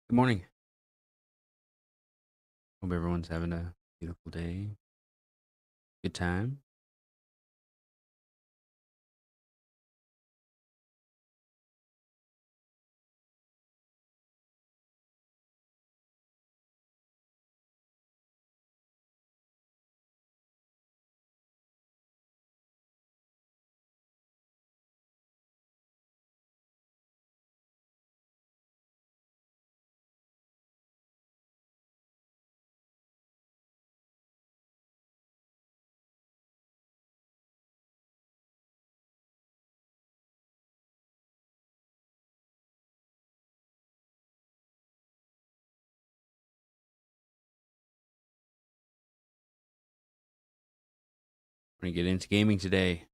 Good morning. Hope everyone's having a beautiful day. Good time. We're gonna get into gaming today.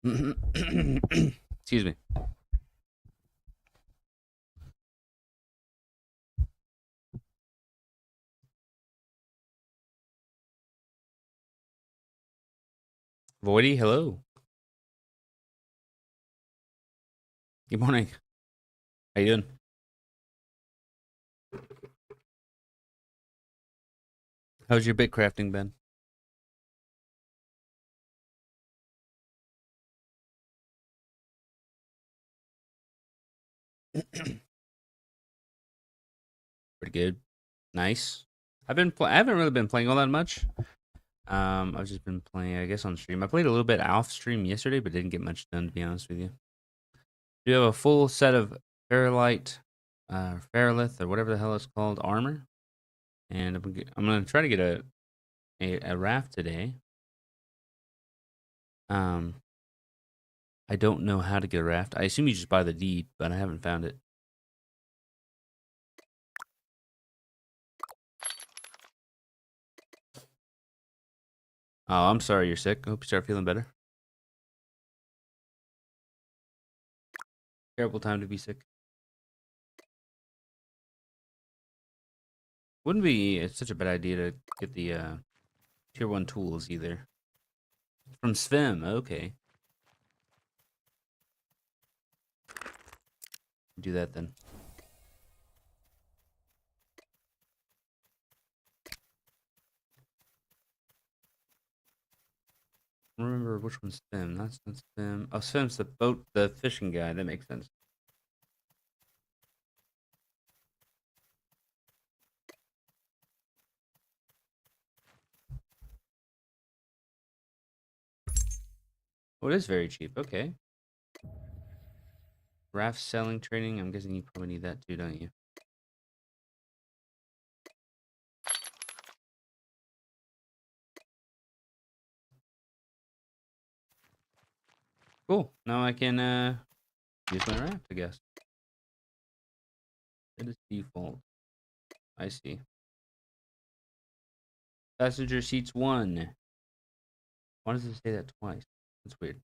Excuse me. Voidy, hello. Good morning. How you doing? How's your bitcrafting been? Pretty good. Nice. I haven't really been playing all that much. I've just been playing, I guess, on stream. I played a little bit off stream yesterday, but didn't get much done, to be honest with you. You have a full set of Fairlight, Fairlith, or whatever the hell it's called, armor. And I'm gonna try to get a raft today. Um, I don't know how to get a raft. I assume you just buy the deed, but I haven't found it. Oh, I'm sorry you're sick. I hope you start feeling better. Terrible time to be sick. Wouldn't be it's such a bad idea to get the tier 1 tools either. From Svim, okay. Do that then. Remember which one's Svim? That's not Svim. Oh, Svim's the fishing guy. That makes sense. Oh, it is very cheap. Okay. Raft selling training. I'm guessing you probably need that too, don't you? Cool. Now I can use my raft, I guess. It is default. I see. Passenger seats 1. Why does it say that twice? That's weird.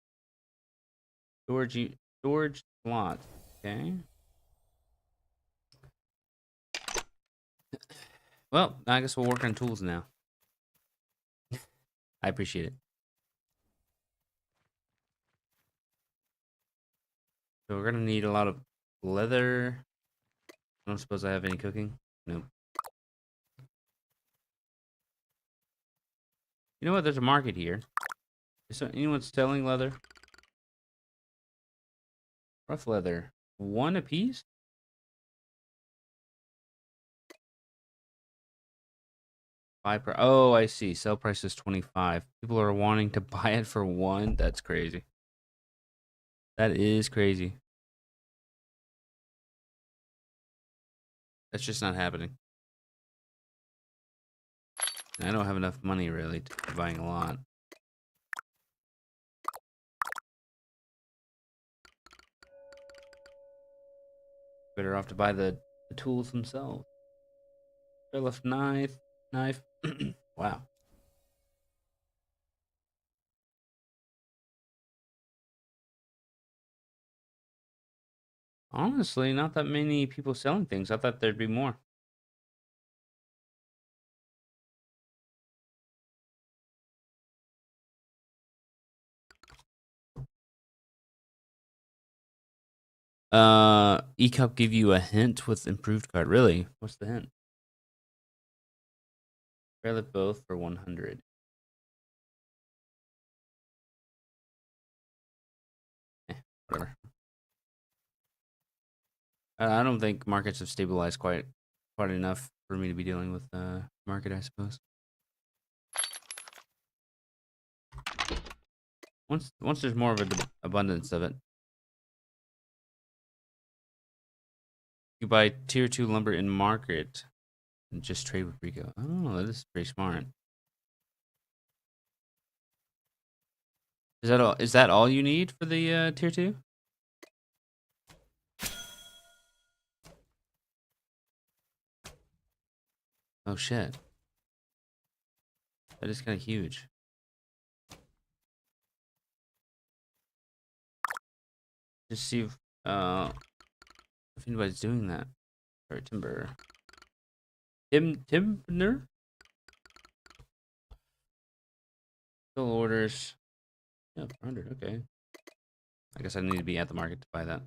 Storage slot. Okay. Well, I guess we'll work on tools now. I appreciate it. So we're gonna need a lot of leather. I don't suppose I have any cooking. Nope. You know what? There's a market here. Is there anyone selling leather? Rough leather. 1 apiece? Oh, I see. Sell price is 25. People are wanting to buy it for 1. That's crazy. That is crazy. That's just not happening. I don't have enough money really to be buying a lot. Better off to buy the tools themselves. I left knife. Wow. Honestly, not that many people selling things. I thought there'd be more. eCup give you a hint with improved card. Really? What's the hint? Fairly both for 100. Whatever. I don't think markets have stabilized quite enough for me to be dealing with market, I suppose. Once there's more of an abundance of it, you buy tier 2 lumber in market and just trade with Rico. Oh, that is pretty smart. Is that all? Is that all you need for the tier 2? Oh shit, that is kind of huge. Just see if anybody's doing that. Sorry, timber. Timber. Fill orders. Yeah, 400. Okay. I guess I need to be at the market to buy that.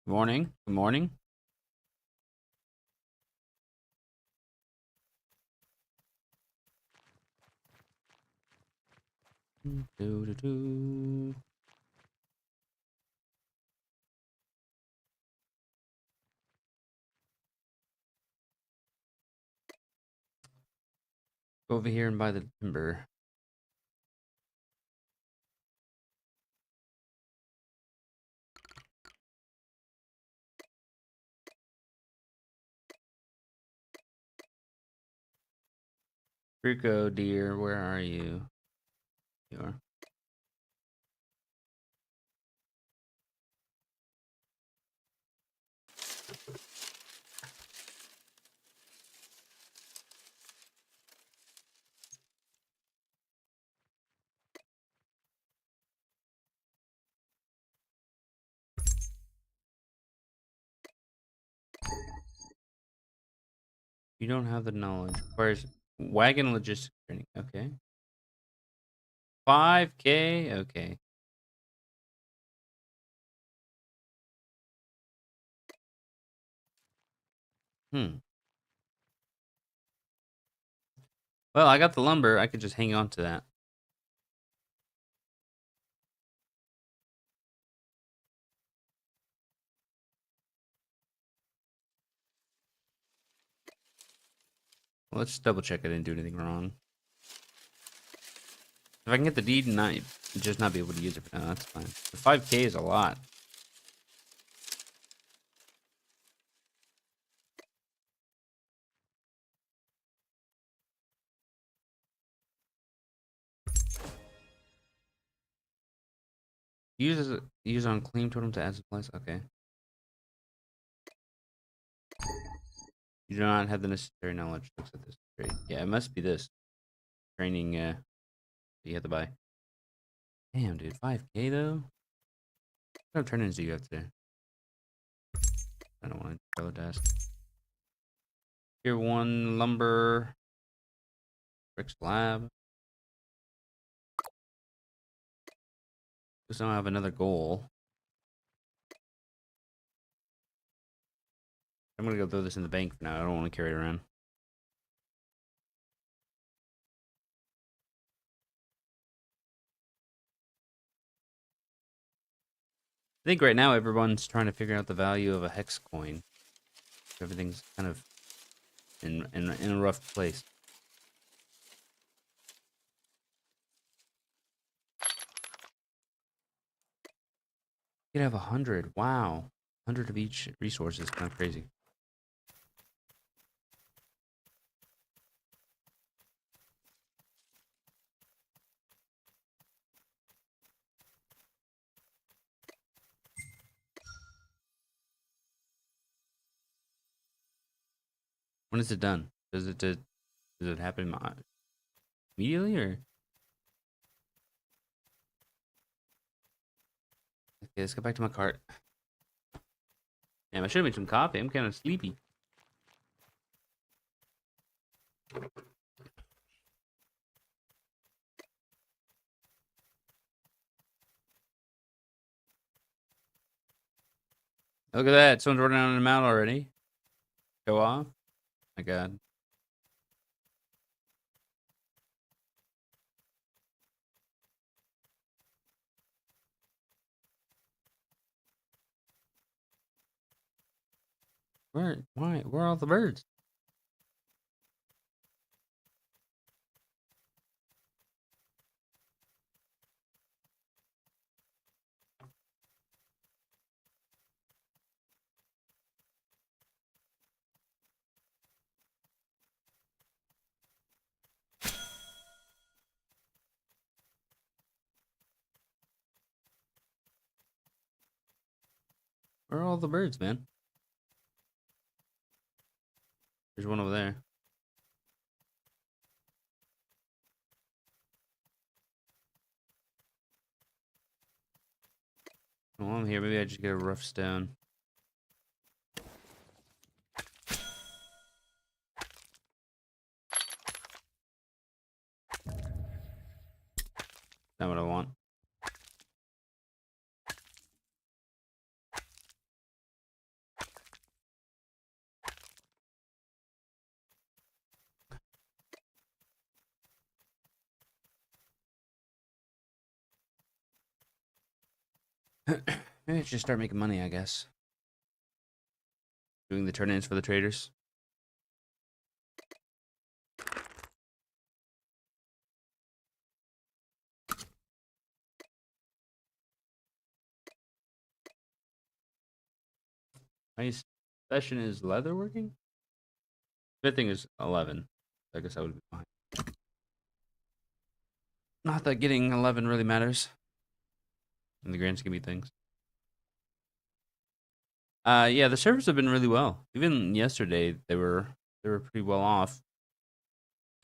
Good morning. Good morning. Do, do, do. Go over here and buy the timber. Rico, dear, where are you? You are. You don't have the knowledge. Where's wagon logistics training? Okay. 5K? Okay. Hmm. Well, I got the lumber. I could just hang on to that. Well, let's double check I didn't do anything wrong. If I can get the deed and not just not be able to use it, no, that's fine. The 5K is a lot. Use on claim totem to add supplies. Okay. You do not have the necessary knowledge. Looks at this. Great. Yeah, it must be this training. That you have to buy. Damn, dude, 5K though. What kind of trainings do you have today? I don't want to go desk. Tier 1 lumber. Brick slab. Just don't have another goal. I'm gonna go throw this in the bank for now. I don't want to carry it around. I think right now everyone's trying to figure out the value of a hex coin. Everything's kind of in a rough place. You could have 100. Wow, 100 of each resource is kind of crazy. When is it done? Does it happen immediately or? Okay, let's go back to my cart. Damn, I should have made some coffee. I'm kind of sleepy. Look at that. Someone's running on them out already. Go off. My God. Why? Where are all the birds? Where are all the birds, man? There's one over there. Well, I'm here. Maybe I just get a rough stone. Not what I want. Maybe I should start making money, I guess. Doing the turn-ins for the traders. My session is leather working? Good thing is 11. I guess I would be fine. Not that getting 11 really matters in the grand scheme of things. Yeah, the servers have been really well. Even yesterday, they were pretty well off.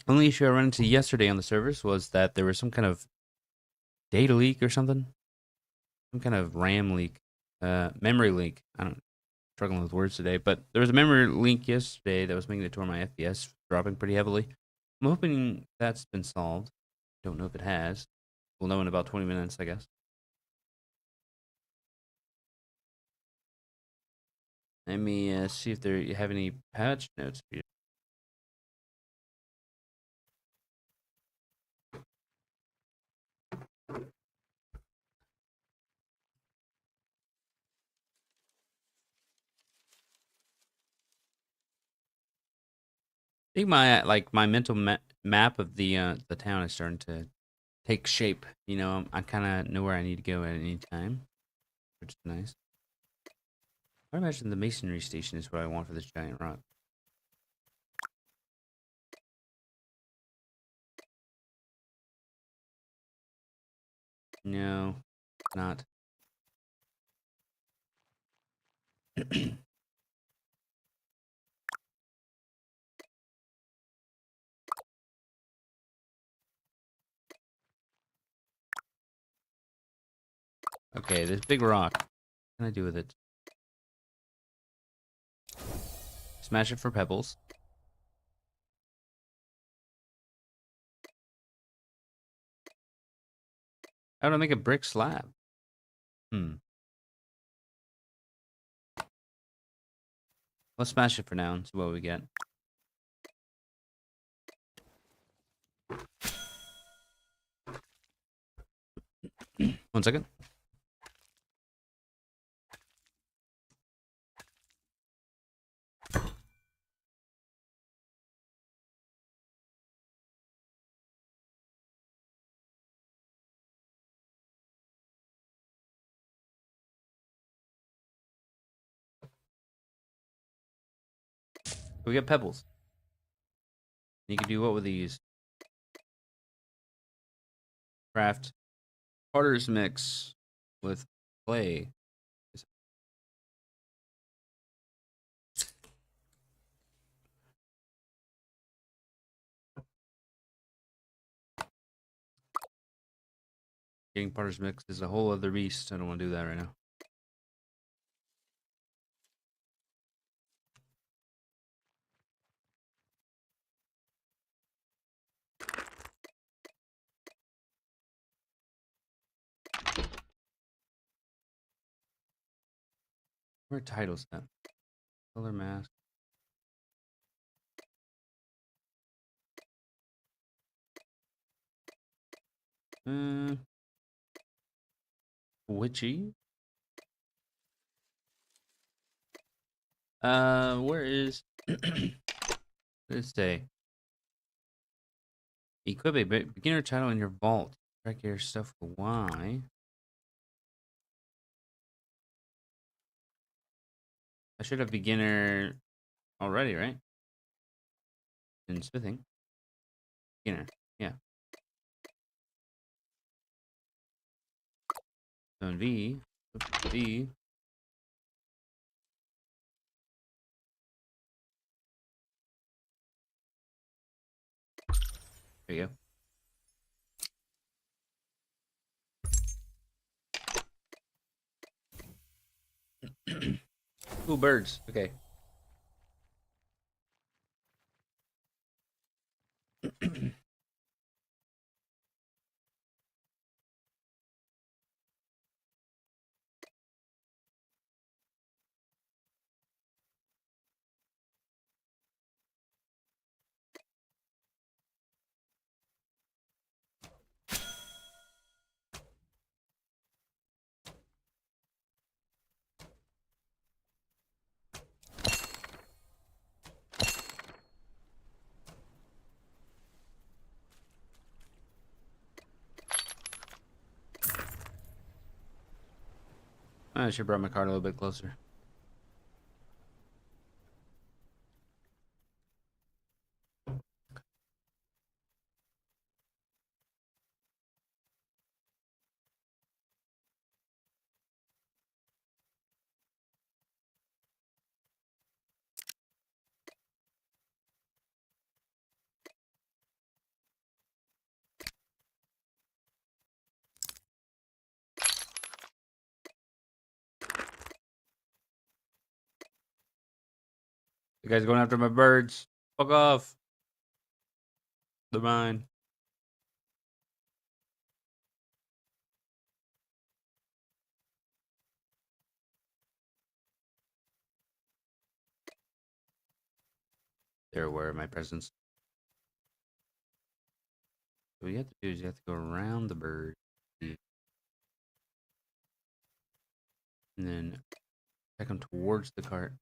Only issue I ran into yesterday on the servers was that there was some kind of data leak or something, some kind of RAM leak, memory leak. I don't struggling with words today, but there was a memory leak yesterday that was making it to where my FPS dropping pretty heavily. I'm hoping that's been solved. Don't know if it has. We'll know in about 20 minutes, I guess. Let me see if you have any patch notes for you. I think my mental map of the town is starting to take shape. You know, I kind of know where I need to go at any time, which is nice. I imagine the masonry station is what I want for this giant rock. No, not. Okay, this big rock. What can I do with it? Smash it for pebbles. How do I make a brick slab? Hmm. Let's smash it for now and see what we get. One second. We get pebbles. You can do what with these? Craft Potter's mix with clay. Getting partners mixed is a whole other beast. I don't want to do that right now. Where are titles at? Color mask. Witchy. Where is this day? Equip a beginner title in your vault. Track your stuff with Y. I should have beginner already, right? In smithing. Beginner. Yeah. So in V. V. There you go. Ooh, birds. Okay. I should have brought my card a little bit closer. You guys going after my birds. Fuck off. They're mine. They're aware of my presence. So what you have to do is you have to go around the bird. And then take them towards the cart.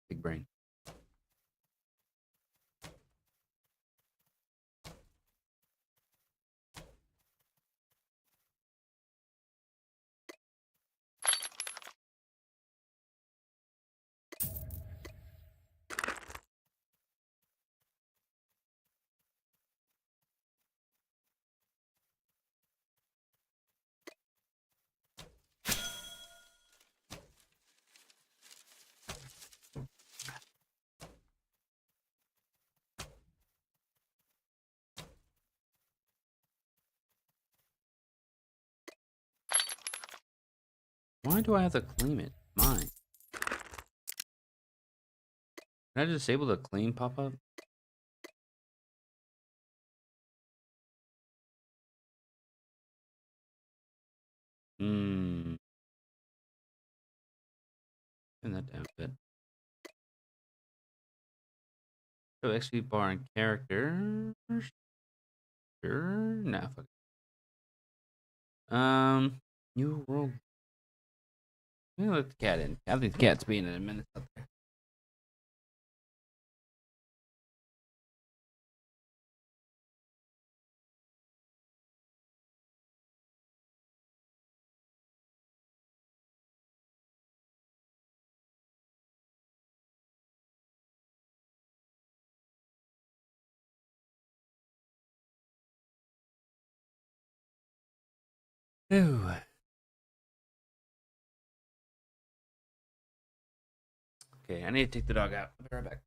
Big brain. Why do I have to claim it? Mine. Can I disable the claim pop-up? Hmm. Turn that down a bit. So XP bar and character. Sure. Nah, fuck it. New world. Let me let the cat in. I think the cat's being in a minute out there. Ooh. Okay, I need to take the dog out. I'll be right back.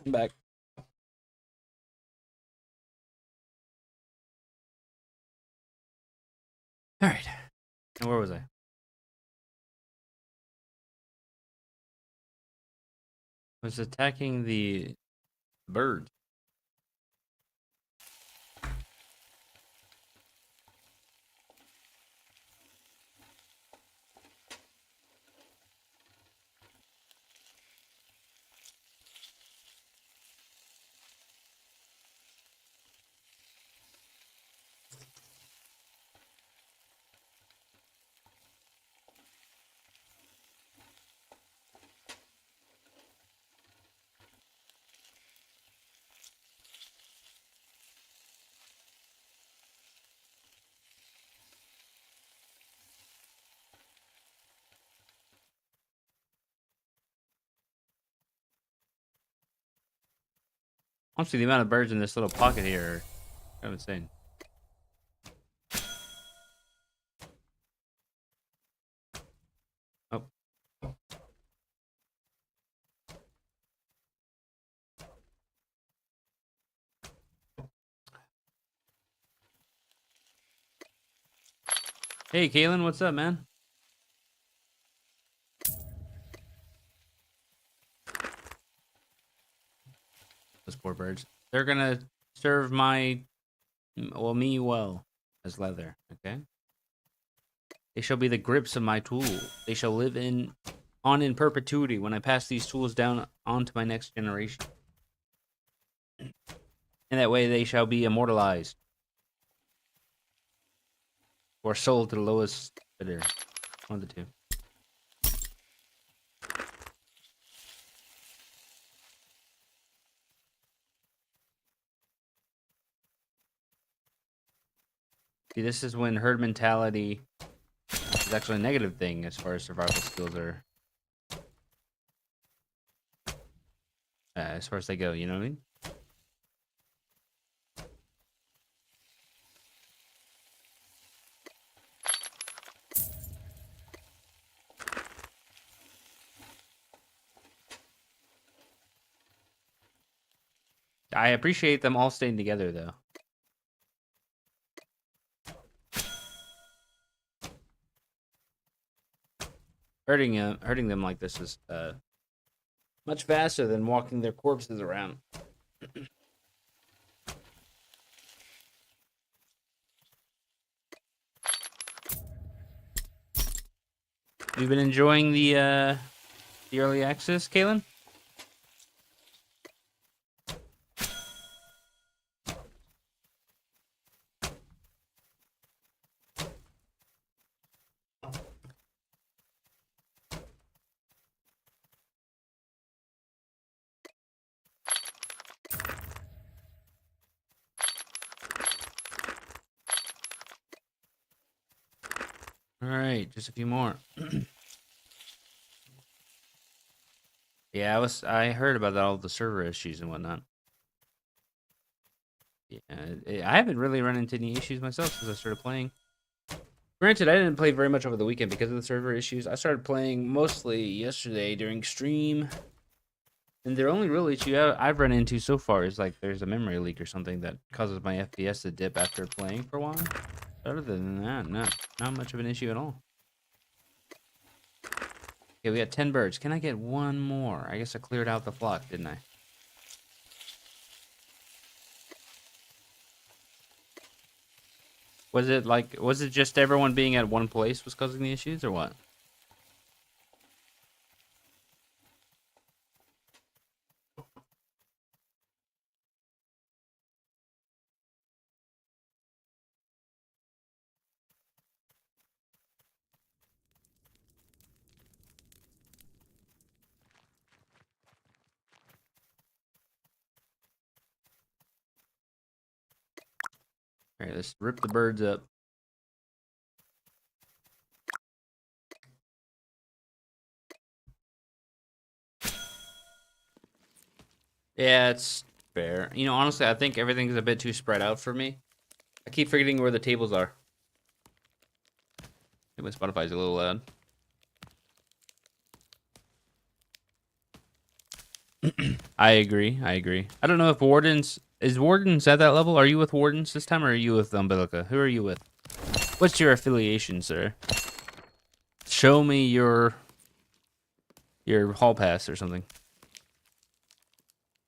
I'm back. All right. And where was I? I was attacking the bird. Honestly, the amount of birds in this little pocket here are kind of insane. Oh. Hey, Kaylin, what's up, man? Those poor birds. They're gonna serve me well as leather. Okay. They shall be the grips of my tool. They shall live in perpetuity when I pass these tools down on to my next generation. In that way, they shall be immortalized or sold to the lowest bidder. One of the two. See, this is when herd mentality is actually a negative thing as far as survival skills are. As far as they go, you know what I mean? I appreciate them all staying together, though. Hurting them like this is much faster than walking their corpses around. You've been enjoying the early access, Kaylin? All right, just a few more. Yeah, I heard about all the server issues and whatnot. Yeah, I haven't really run into any issues myself since I started playing. Granted, I didn't play very much over the weekend because of the server issues. I started playing mostly yesterday during stream. And the only real issue I've run into so far is like there's a memory leak or something that causes my FPS to dip after playing for a while. Other than that, not much of an issue at all. Okay, we got 10 birds. Can I get one more? I guess I cleared out the flock, didn't I? Was it just everyone being at one place was causing the issues or what? All right, let's rip the birds up. Yeah, it's fair. You know, honestly, I think everything's a bit too spread out for me. I keep forgetting where the tables are. I think my Spotify's a little loud. I agree. I agree. I don't know if Wardens is Wardens at that level. Are you with Wardens this time, or are you with Umbilica? Who are you with? What's your affiliation, sir? Show me your hall pass or something.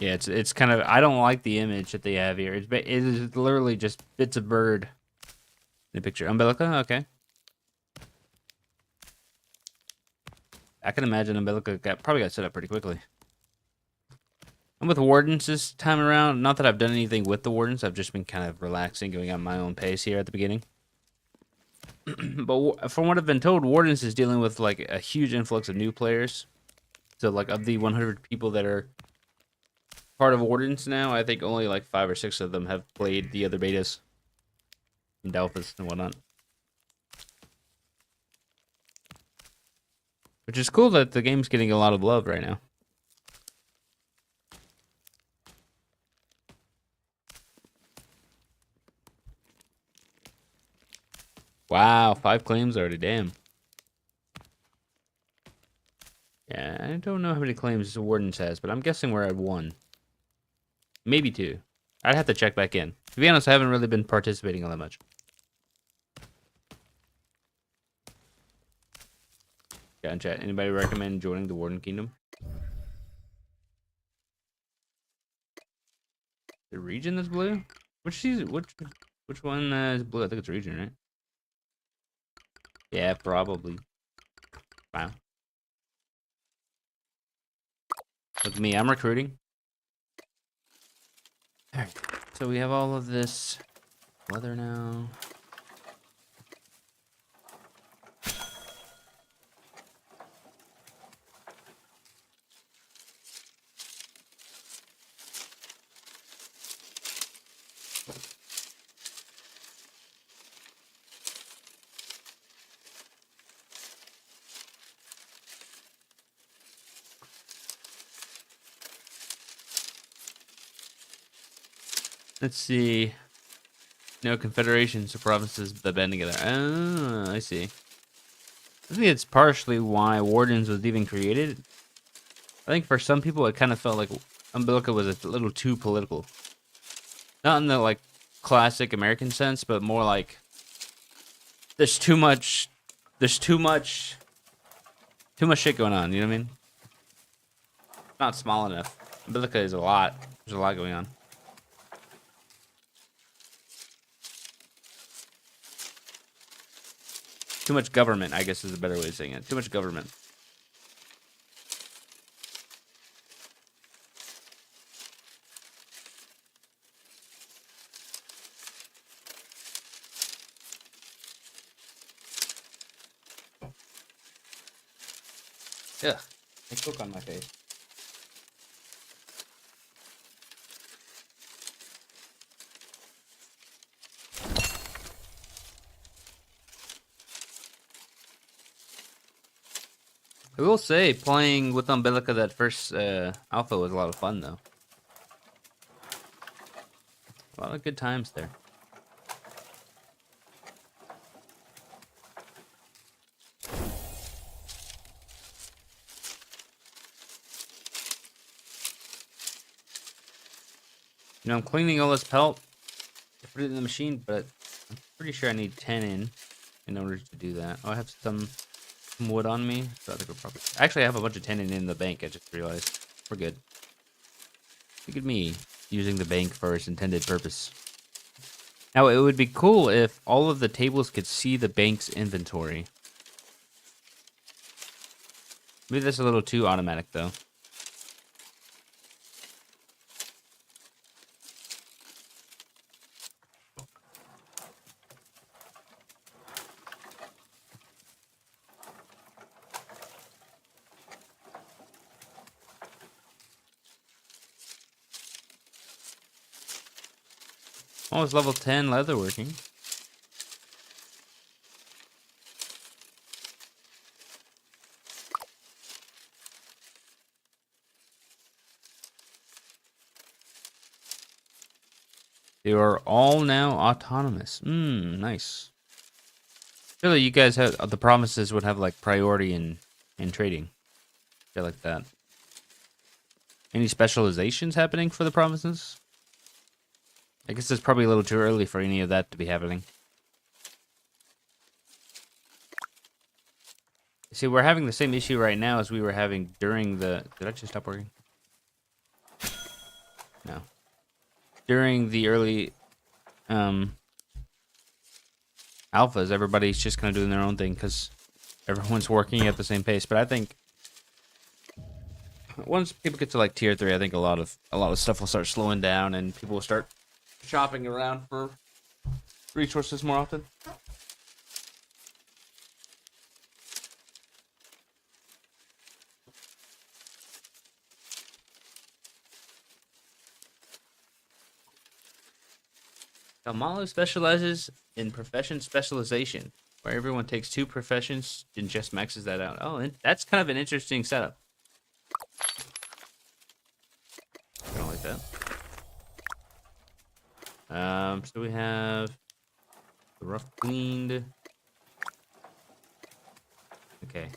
Yeah, it's kind of I don't like the image that they have here. It is literally just bits of bird in the picture. Umbilica, okay. I can imagine Umbilica probably got set up pretty quickly. I'm with Wardens this time around. Not that I've done anything with the Wardens. I've just been kind of relaxing, going at my own pace here at the beginning. But from what I've been told, Wardens is dealing with like a huge influx of new players. So like of the 100 people that are part of Wardens now, I think only like 5 or 6 of them have played the other betas and alphas and whatnot. Which is cool that the game's getting a lot of love right now. Wow, 5 claims already, damn. Yeah, I don't know how many claims Wardens has, but I'm guessing we're at 1. Maybe 2. I'd have to check back in. To be honest, I haven't really been participating all that much. Yeah, in chat, anybody recommend joining the Warden Kingdom? The region that's blue? Which season? Which one is blue? I think it's region, right? Yeah, probably. Wow. Look at me, I'm recruiting. Alright, so we have all of this leather now. Let's see. No confederations or provinces that band together. Oh, I see. I think it's partially why Wardens was even created. I think for some people it kind of felt like Umbilica was a little too political. Not in the like classic American sense, but more like there's too much shit going on, you know what I mean? Not small enough. Umbilica is a lot. There's a lot going on. Too much government, I guess is a better way of saying it. Too much government. Ugh. I cook on my face. I will say, playing with Umbilica that first alpha was a lot of fun, though. A lot of good times there. You know, I'm cleaning all this pelt to put it in the machine, but I'm pretty sure I need 10 in order to do that. Oh, I have some wood on me, so I think we're probably... Actually, I have a bunch of 10 in the bank, I just realized. We're good. Look at me, using the bank for its intended purpose. Now, it would be cool if all of the tables could see the bank's inventory. Maybe that's a little too automatic, though. Oh, it's level 10 leatherworking. They are all now autonomous. Nice. Surely you guys have the provinces would have like priority in trading. I like that. Any specializations happening for the provinces? I guess it's probably a little too early for any of that to be happening. See, we're having the same issue right now as we were having during the... Did I just stop working? No. During the early alphas, everybody's just kind of doing their own thing because everyone's working at the same pace. But I think once people get to like tier 3, I think a lot of stuff will start slowing down and people will start shopping around for resources more often. Kamalu specializes in profession specialization, where everyone takes 2 professions and just maxes that out. Oh, and that's kind of an interesting setup. I don't like that. So we have the rough cleaned. Okay.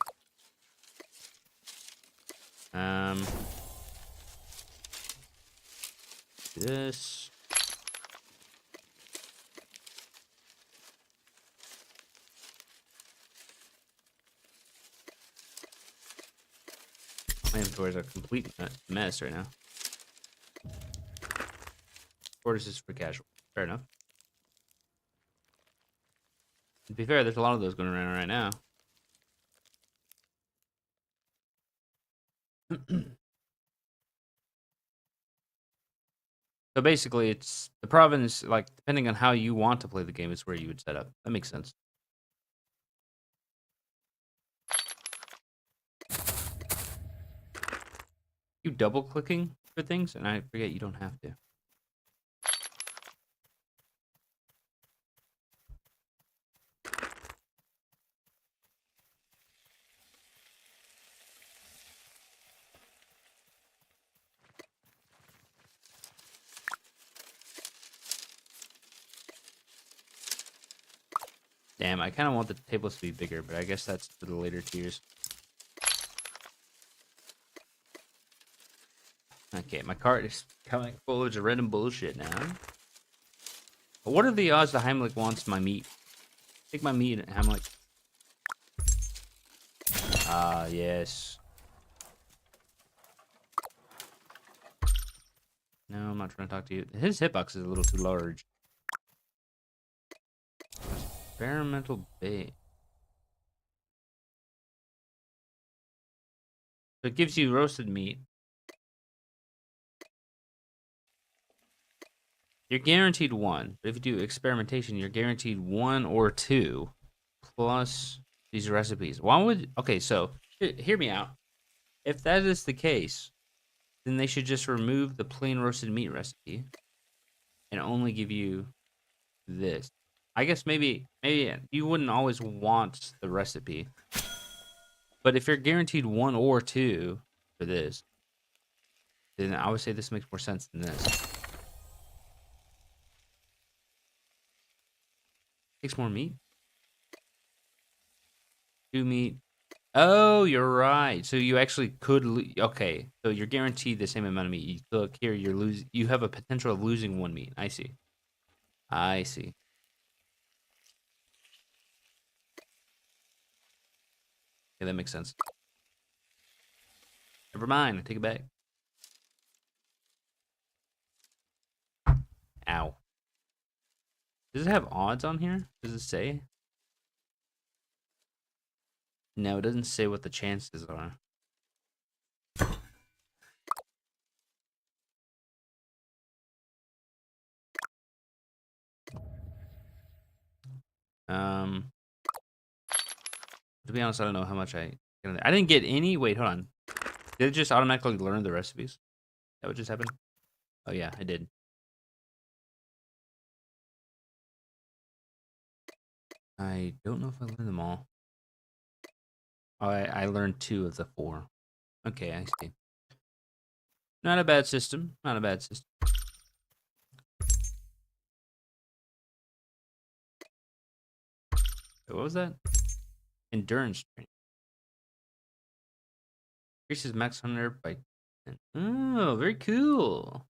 This. My inventory is a complete mess right now. Orders is for casual. Fair enough. To be fair, there's a lot of those going around right now. So basically, it's the province, like, depending on how you want to play the game, is where you would set up. That makes sense. You double clicking for things, and I forget you don't have to. Damn, I kind of want the tables to be bigger, but I guess that's for the later tiers. Okay, my cart is coming full of random bullshit now. What are the odds that Heimlich wants my meat? Take my meat, Heimlich. Ah, yes. No, I'm not trying to talk to you. His hitbox is a little too large. Experimental bait. So it gives you roasted meat. You're guaranteed 1. But if you do experimentation, you're guaranteed 1 or 2 plus these recipes. Why would... Okay, so hear me out. If that is the case, then they should just remove the plain roasted meat recipe and only give you this. I guess maybe you wouldn't always want the recipe. But if you're guaranteed 1 or 2 for this, then I would say this makes more sense than this. Takes more meat. 2 meat. Oh, you're right. So you actually could okay. So you're guaranteed the same amount of meat. You cook here, you have a potential of losing 1 meat. I see. I see. Yeah, that makes sense. Never mind. I take it back. Ow. Does it have odds on here? Does it say? No, it doesn't say what the chances are. To be honest, I don't know how much I didn't get any. Wait, hold on. Did it just automatically learn the recipes? That what just happened? Oh yeah, I did. I don't know if I learned them all. Oh, I learned 2 of the 4. Okay, I see. Not a bad system. Not a bad system. Wait, what was that? Endurance training. Increases max hunter by Oh, very cool.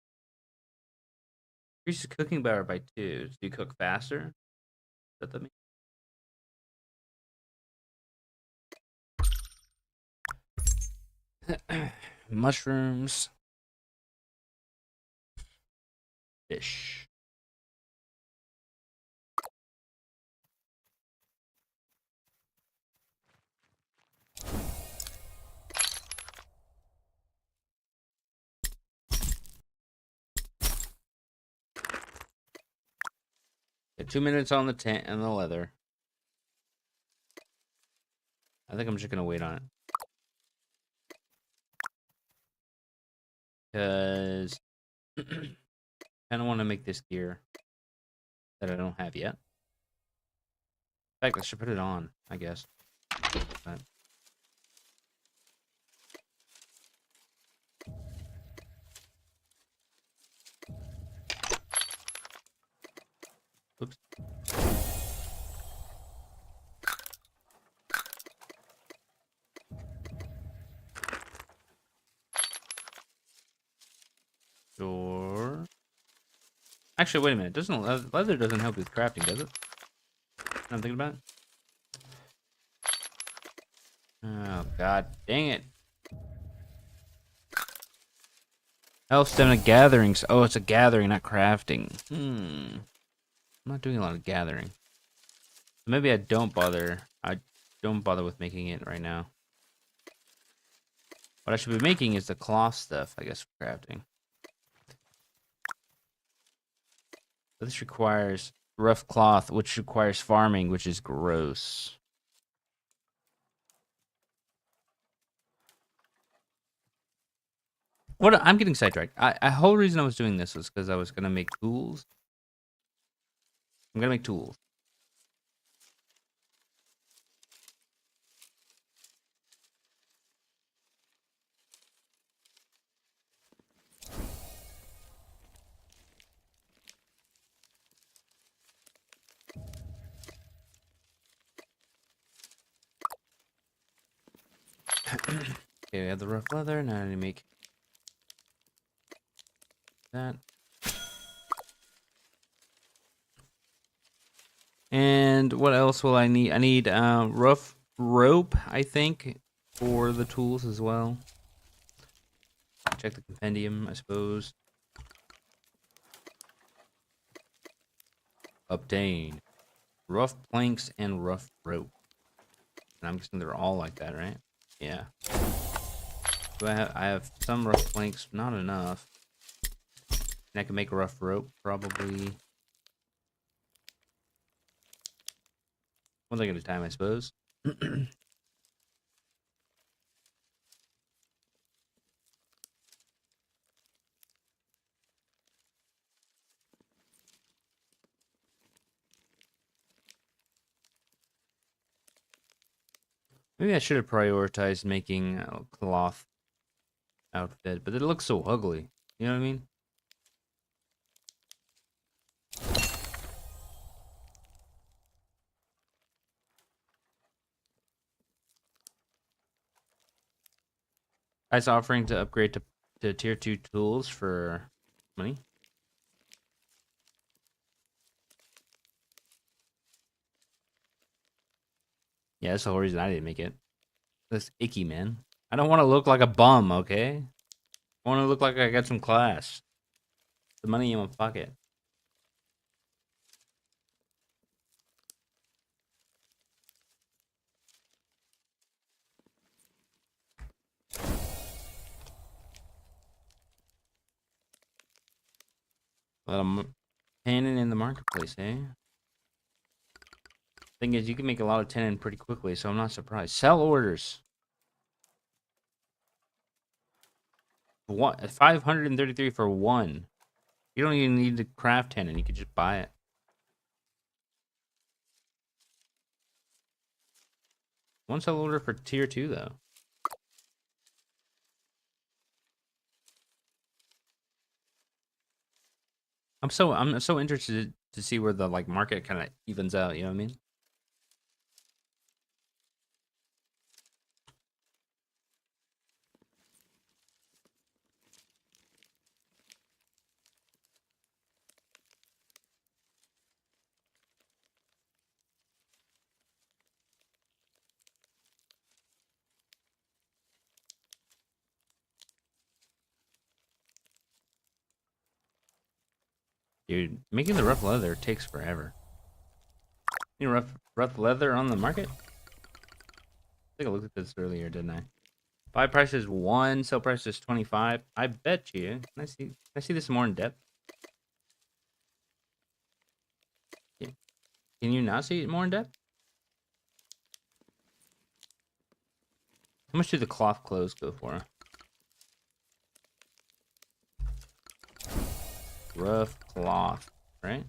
Increases cooking power by 2. Do you cook faster? Is that the mean? Mushrooms. Fish. Okay, 2 minutes on the tent and the leather. I think I'm just gonna wait on it. Because I kind of want to make this gear that I don't have yet. In fact, I should put it on, I guess. But, oops. Sure. Actually, wait a minute. Doesn't leather doesn't help with crafting, does it? I'm thinking about it. Oh god, dang it! Health stamina gatherings. Oh, it's a gathering, not crafting. I'm not doing a lot of gathering. Maybe I don't bother. I don't bother with making it right now. What I should be making is the cloth stuff, I guess, for crafting. But this requires rough cloth, which requires farming, which is gross. What I'm getting sidetracked. The whole reason I was doing this was because I was gonna make tools. I'm gonna make tools. Okay, we have the rough leather. Now I need to make that. And what else will I need? I need rough rope, I think, for the tools as well. Check the compendium, I suppose. Obtain rough planks and rough rope. And I'm guessing they're all like that, right? Yeah. Do I have some rough planks, not enough. And I can make a rough rope, probably. One thing at a time, I suppose. Maybe I should have prioritized making a cloth outfit, but it looks so ugly. You know what I mean? Guy's offering to upgrade to tier 2 tools for money. Yeah, that's the whole reason I didn't make it. That's icky, man. I don't want to look like a bum, okay? I want to look like I got some class. The money in my pocket. But I'm tanning in the marketplace, eh? Thing is, you can make a lot of tannin pretty quickly, so I'm not surprised. Sell orders. 533 for one. You don't even need to craft tannin. You can just buy it. One sell order for tier 2, though. I'm so interested to see where the like market kind of evens out. You know what I mean? Dude, making the rough leather takes forever. You know, rough leather on the market? I think I looked at this earlier, didn't I? Buy price is 1, sell price is 25. I bet you. Can I see this more in depth? Can you not see it more in depth? How much do the cloth clothes go for? Rough cloth, right?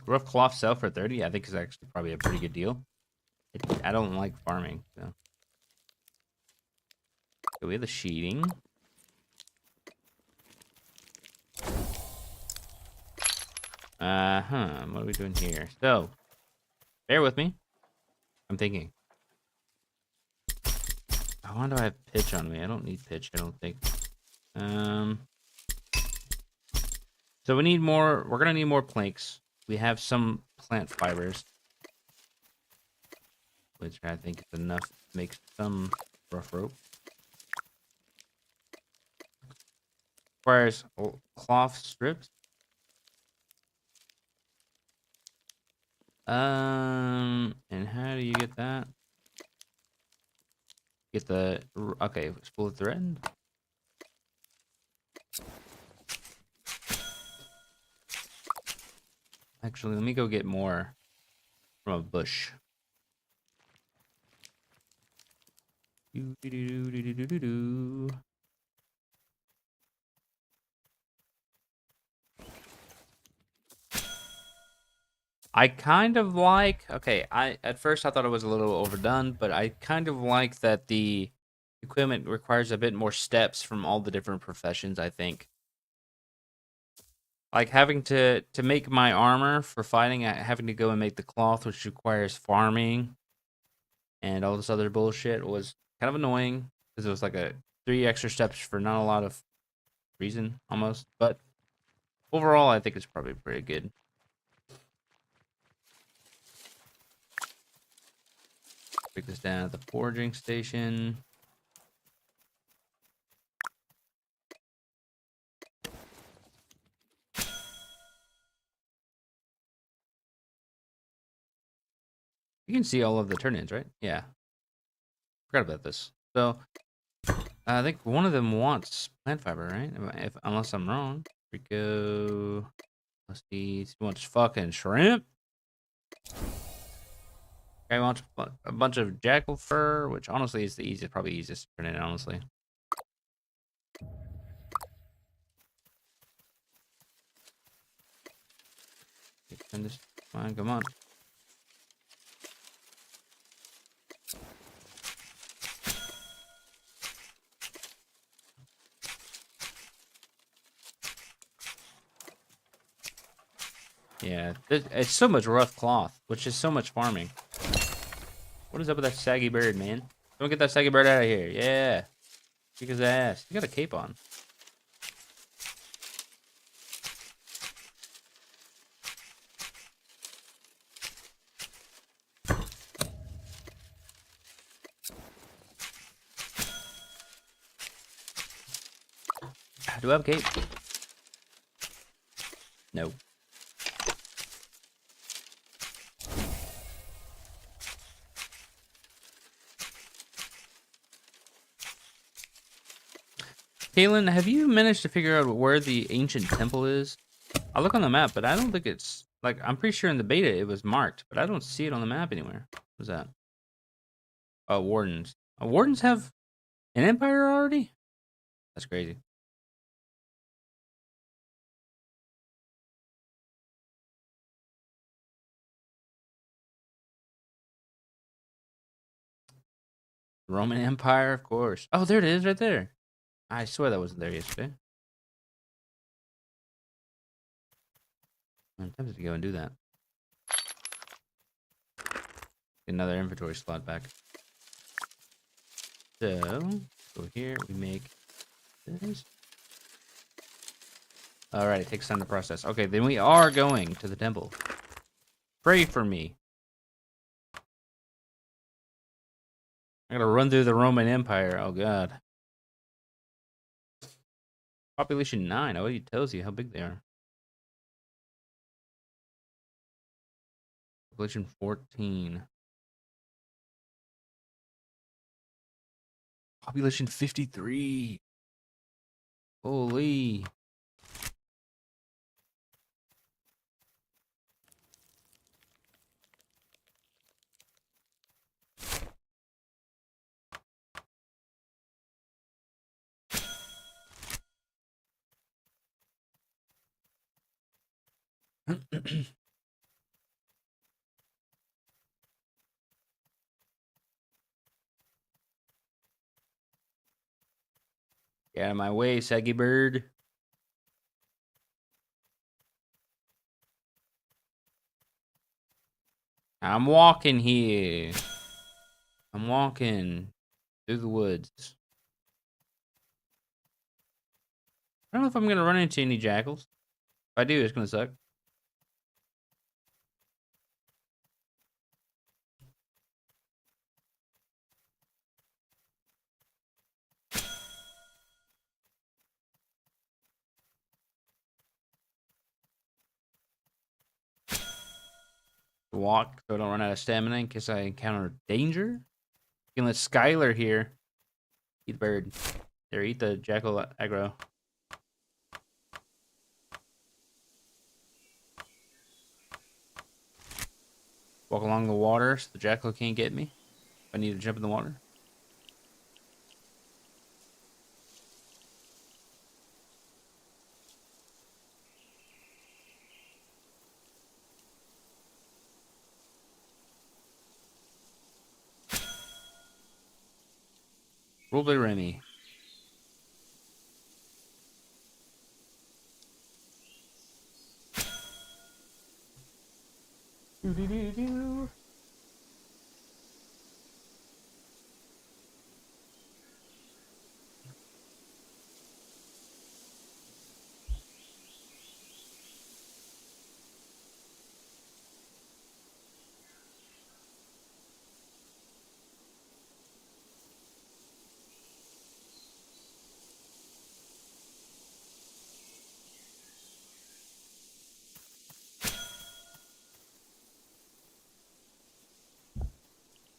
Rough cloth sell for 30. I think is actually probably a pretty good deal. I don't like farming, so. Okay, we have the sheeting. What are we doing here? So, bear with me. I'm thinking. Why do I have pitch on me? I don't need pitch, I don't think. So we need more. We're gonna need more planks. We have some plant fibers, which I think is enough to make some rough rope. Requires cloth strips. And how do you get that? Get the okay, spool the thread. Actually, let me go get more from a bush. I kind of like, okay, at first I thought it was a little overdone, but I kind of like that the equipment requires a bit more steps from all the different professions, I think. Like having to make my armor for fighting, having to go and make the cloth, which requires farming and all this other bullshit, was kind of annoying because it was like a 3 extra steps for not a lot of reason almost. But overall, I think it's probably pretty good. Pick this down at the forging station. You can see all of the turn-ins, right? Yeah. Forgot about this. So, I think one of them wants plant fiber, right? Unless I'm wrong. Here we go. Let's see. He wants fucking shrimp. Guy wants a bunch of jackal fur, which honestly is the easiest, probably easiest to turn in, honestly. Turn this. Come on, come on. Yeah, it's so much rough cloth, which is so much farming. What is up with that saggy bird, man? Don't get that saggy bird out of here. Yeah. Kick his ass. He got a cape on. Do I have a cape? No. Kaylin, have you managed to figure out where the ancient temple is? I look on the map, but I don't think it's like I'm pretty sure in the beta it was marked, but I don't see it on the map anywhere. What's that? Oh, wardens. Wardens have an empire already? That's crazy. Roman Empire, of course. Oh, there it is, right there. I swear that wasn't there yesterday. I'm tempted to go and do that. Get another inventory slot back. So, go here, we make this. Alright, it takes time to process. Okay, then we are going to the temple. Pray for me. I gotta run through the Roman Empire. Oh god. Population 9. Oh, it tells you how big they are. Population 14. Population 53. Holy. Get out of my way, saggy bird. I'm walking here. I'm walking through the woods. I don't know if I'm gonna run into any jackals. If I do, it's gonna suck. Walk so I don't run out of stamina in case I encounter danger. You can let Skylar here eat the bird. There, eat the jackal aggro. Walk along the water so the jackal can't get me. If I need to jump in the water. Roleplay Remy.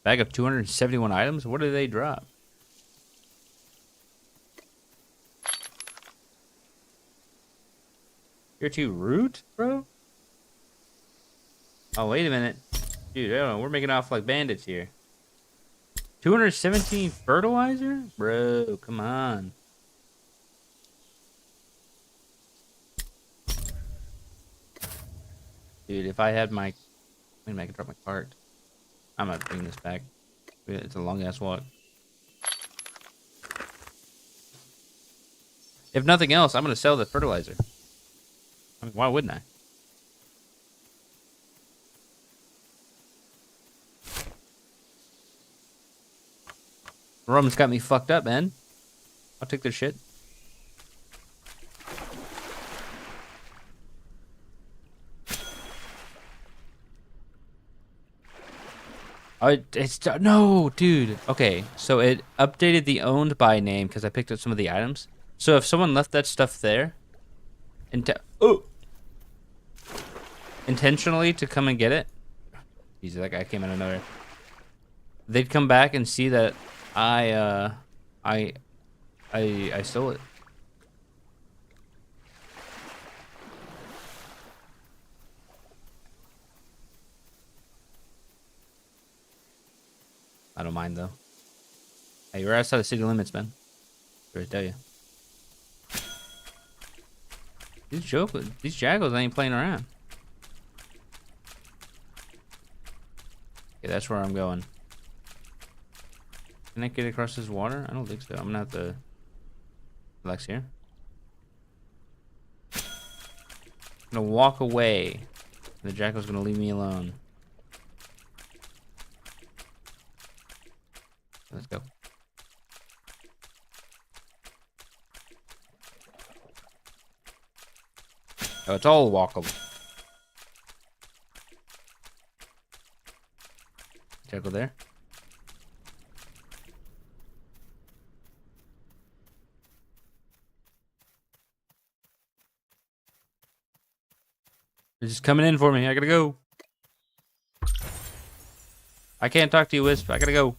Bag of 271 items? What did they drop? You're too rude, bro? Oh, wait a minute. Dude, I don't know. We're making off like bandits here. 217 fertilizer? Bro, come on. Dude, if I had my... Wait a minute, I can drop my cart. I'm gonna bring this back. It's a long-ass walk. If nothing else, I'm gonna sell the fertilizer. I mean, why wouldn't I? The Romans got me fucked up, man. I'll take their shit. Oh, it's no, dude. Okay, so it updated the owned by name because I picked up some of the items. So if someone left that stuff there, intentionally to come and get it, Jesus, that guy came out of nowhere. They'd come back and see that I stole it. I don't mind though. Hey, you're outside the city limits, man. I tell you. These jackals ain't playing around. Okay, that's where I'm going. Can I get across this water? I don't think so. I'm gonna have to relax here. I'm gonna walk away. The jackal's gonna leave me alone. Let's go. Oh, it's all walkable. Jackal there. This is coming in for me. I gotta go. I can't talk to you, Wisp. I gotta go.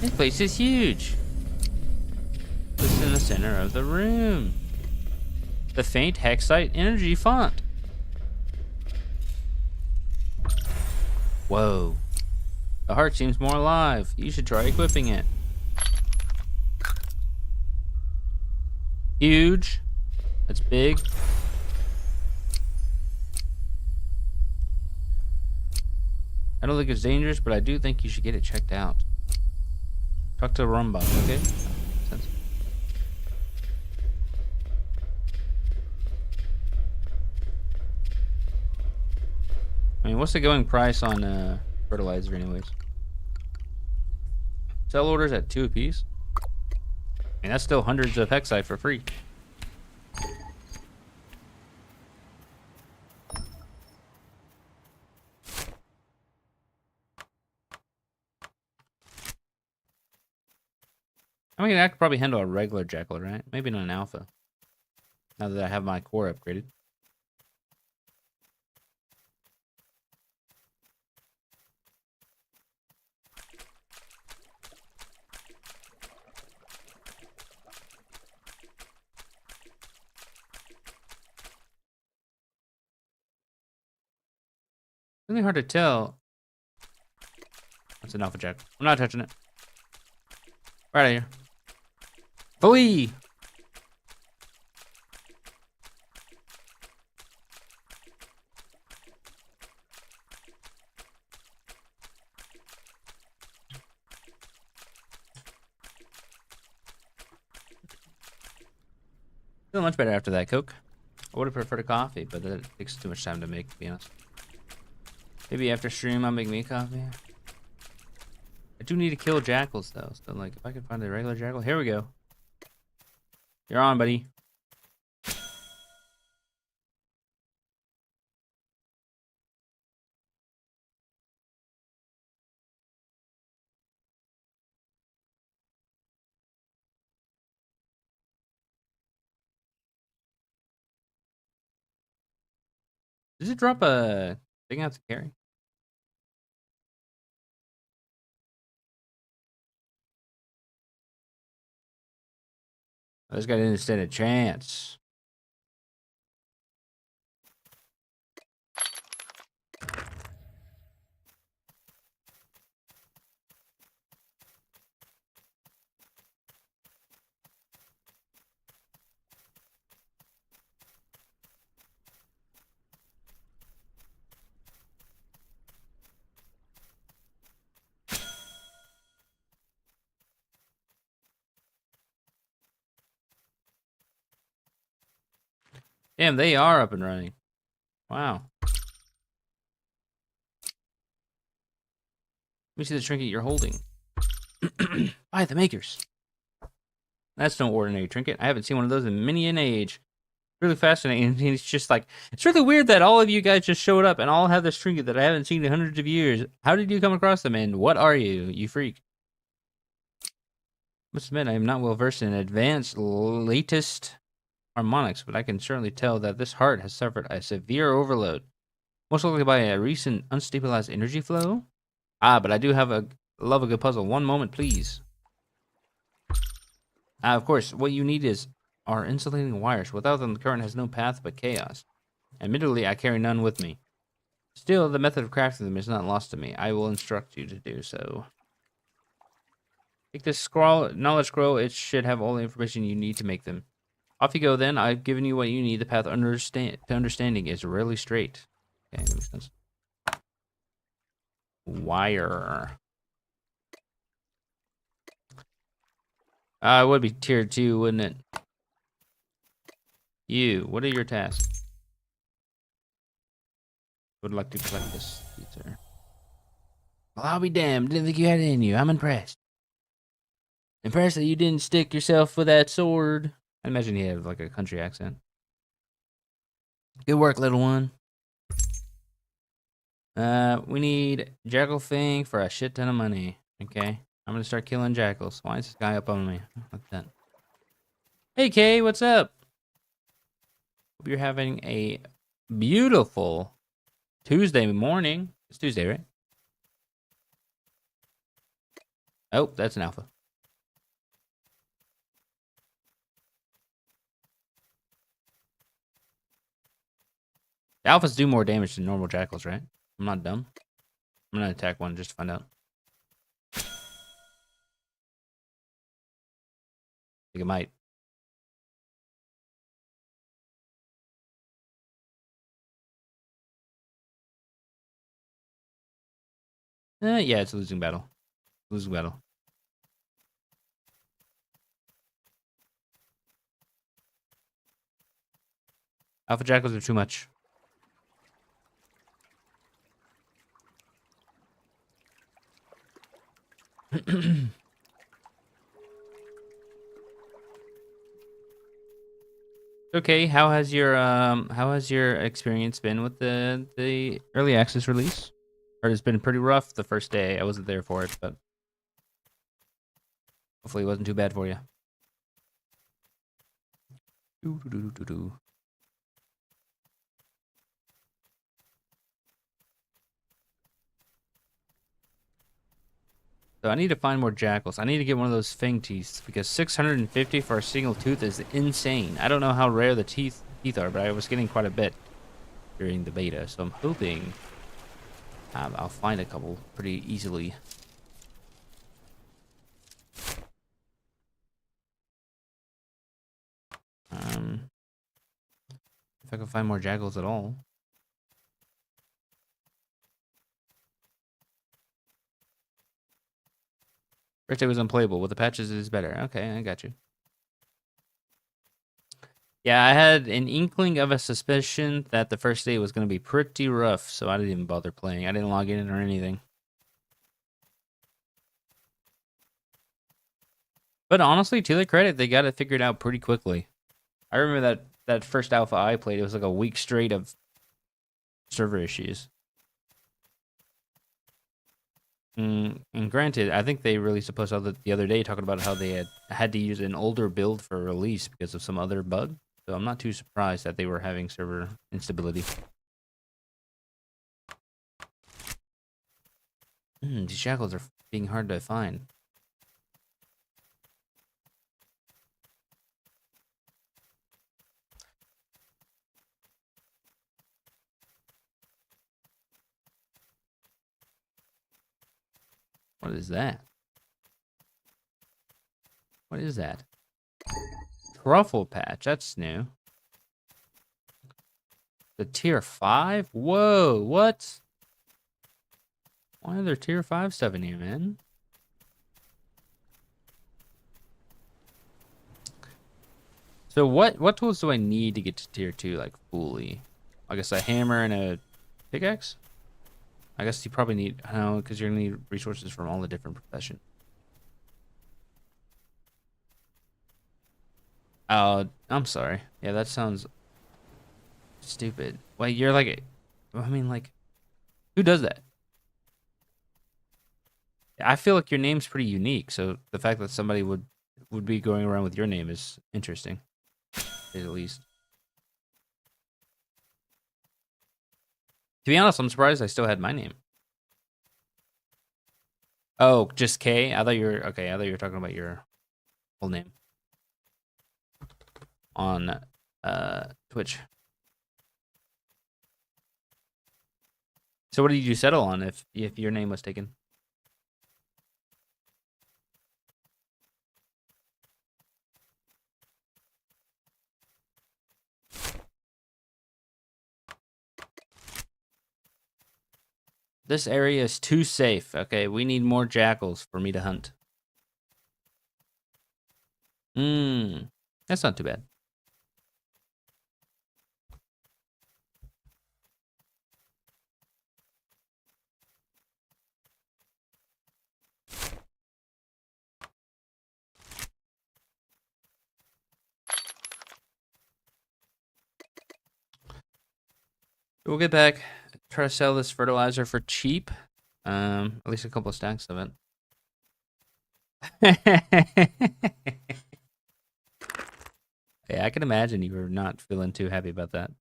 This place is huge. It's in the center of the room. The faint hexite energy font. Whoa. The heart seems more alive. You should try equipping it. Huge. That's big. I don't think it's dangerous, but I do think you should get it checked out. Talk to Rumba, okay? Sense. I mean, what's the going price on fertilizer anyways? Sell orders at 2 apiece? I mean, that's still hundreds of hexite for free. I mean, I could probably handle a regular jackal, right? Maybe not an alpha. Now that I have my core upgraded. Really hard to tell. That's an alpha jackal. I'm not touching it. Right out of here. Flee! Feel much better after that Coke. I would have preferred a coffee, but it takes too much time to make, to be honest. Maybe after stream I'll make me a coffee. I do need to kill jackals though, so like if I can find a regular jackal. Here we go. You're on, buddy. Does it drop a thing out to carry? Oh, this guy didn't stand a chance. Damn, they are up and running. Wow. Let me see the trinket you're holding. By the makers. That's no ordinary trinket. I haven't seen one of those in many an age. Really fascinating. And it's just like, it's really weird that all of you guys just showed up and all have this trinket that I haven't seen in hundreds of years. How did you come across them, and what are you, you freak? Must admit, I am not well versed in advanced, latest harmonics, but I can certainly tell that this heart has suffered a severe overload. Most likely by a recent unstabilized energy flow. Ah, but I do love a good puzzle. One moment, please. Of course, what you need are insulating wires. Without them, the current has no path but chaos. Admittedly, I carry none with me. Still, the method of crafting them is not lost to me. I will instruct you to do so. Take this knowledge scroll. It should have all the information you need to make them. Off you go then. I've given you what you need. The path to understanding is really straight. Okay, that makes sense. Wire. It would be tier 2, wouldn't it? You, what are your tasks? Would like to collect this, sir. Well, I'll be damned. Didn't think you had it in you. I'm impressed. Impressed that you didn't stick yourself with that sword. I imagine he had like a country accent. Good work, little one. We need Jackal Fang for a shit ton of money. Okay, I'm gonna start killing jackals. Why is this guy up on me? Like that. Hey Kay, what's up? Hope you're having a beautiful Tuesday morning. It's Tuesday, right? Oh, that's an alpha. Alphas do more damage than normal jackals, right? I'm not dumb. I'm gonna attack one just to find out. I think it might. Yeah, it's a losing battle. Losing battle. Alpha jackals are too much. Okay, how has your experience been with the early access release? Or it's been pretty rough the first day. I wasn't there for it, but hopefully it wasn't too bad for you. Doo-doo-doo-doo-doo. So I need to find more jackals. I need to get one of those fang teeth because 650 for a single tooth is insane. I don't know how rare the teeth are, but I was getting quite a bit during the beta, so I'm hoping I'll find a couple pretty easily. If I can find more jackals at all. First day was unplayable. With the patches, it is better. Okay, I got you. Yeah, I had an inkling of a suspicion that the first day was going to be pretty rough, so I didn't even bother playing. I didn't log in or anything. But honestly, to their credit, they got it figured out pretty quickly. I remember that first alpha I played, it was like a week straight of server issues. And granted, I think they released a post the other day talking about how they had to use an older build for release because of some other bug. So I'm not too surprised that they were having server instability. These shackles are being hard to find. What is that? What is that? Truffle patch. That's new. The tier 5? Whoa, what? Why are there tier 5 stuff in here, man? So what tools do I need to get to tier 2 like fully? I guess a hammer and a pickaxe? I guess you probably need, I don't know, because you're gonna need resources from all the different professions. Oh, I'm sorry. Yeah, that sounds stupid. Wait, you're like, I mean, like, who does that? I feel like your name's pretty unique, so the fact that somebody would be going around with your name is interesting, at least. To be honest, I'm surprised I still had my name. Oh, just K? I thought you were okay. I thought you were talking about your full name on Twitch. So what did you settle on if your name was taken? This area is too safe. Okay, we need more jackals for me to hunt. That's not too bad. We'll get back. Try to sell this fertilizer for cheap. At least a couple of stacks of it. Yeah, I can imagine you were not feeling too happy about that.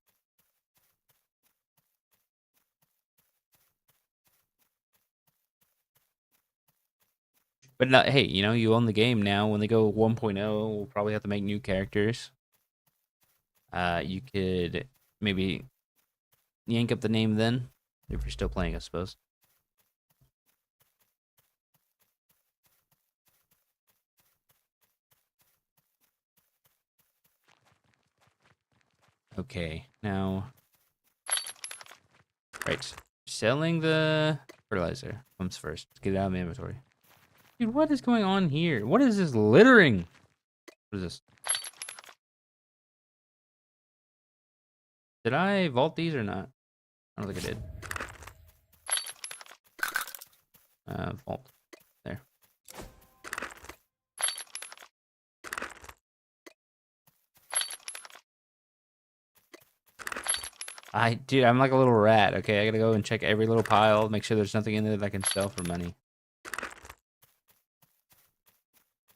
But no, hey, you own the game now. When they go 1.0, we'll probably have to make new characters. You could maybe yank up the name then, if you're still playing, I suppose. Okay, now, right, selling the fertilizer comes first. Let's get it out of my inventory. Dude, what is going on here? What is this littering? What is this? Did I vault these or not? I don't think I did. Vault. There. Dude, I'm like a little rat, okay? I gotta go and check every little pile, make sure there's nothing in there that I can sell for money.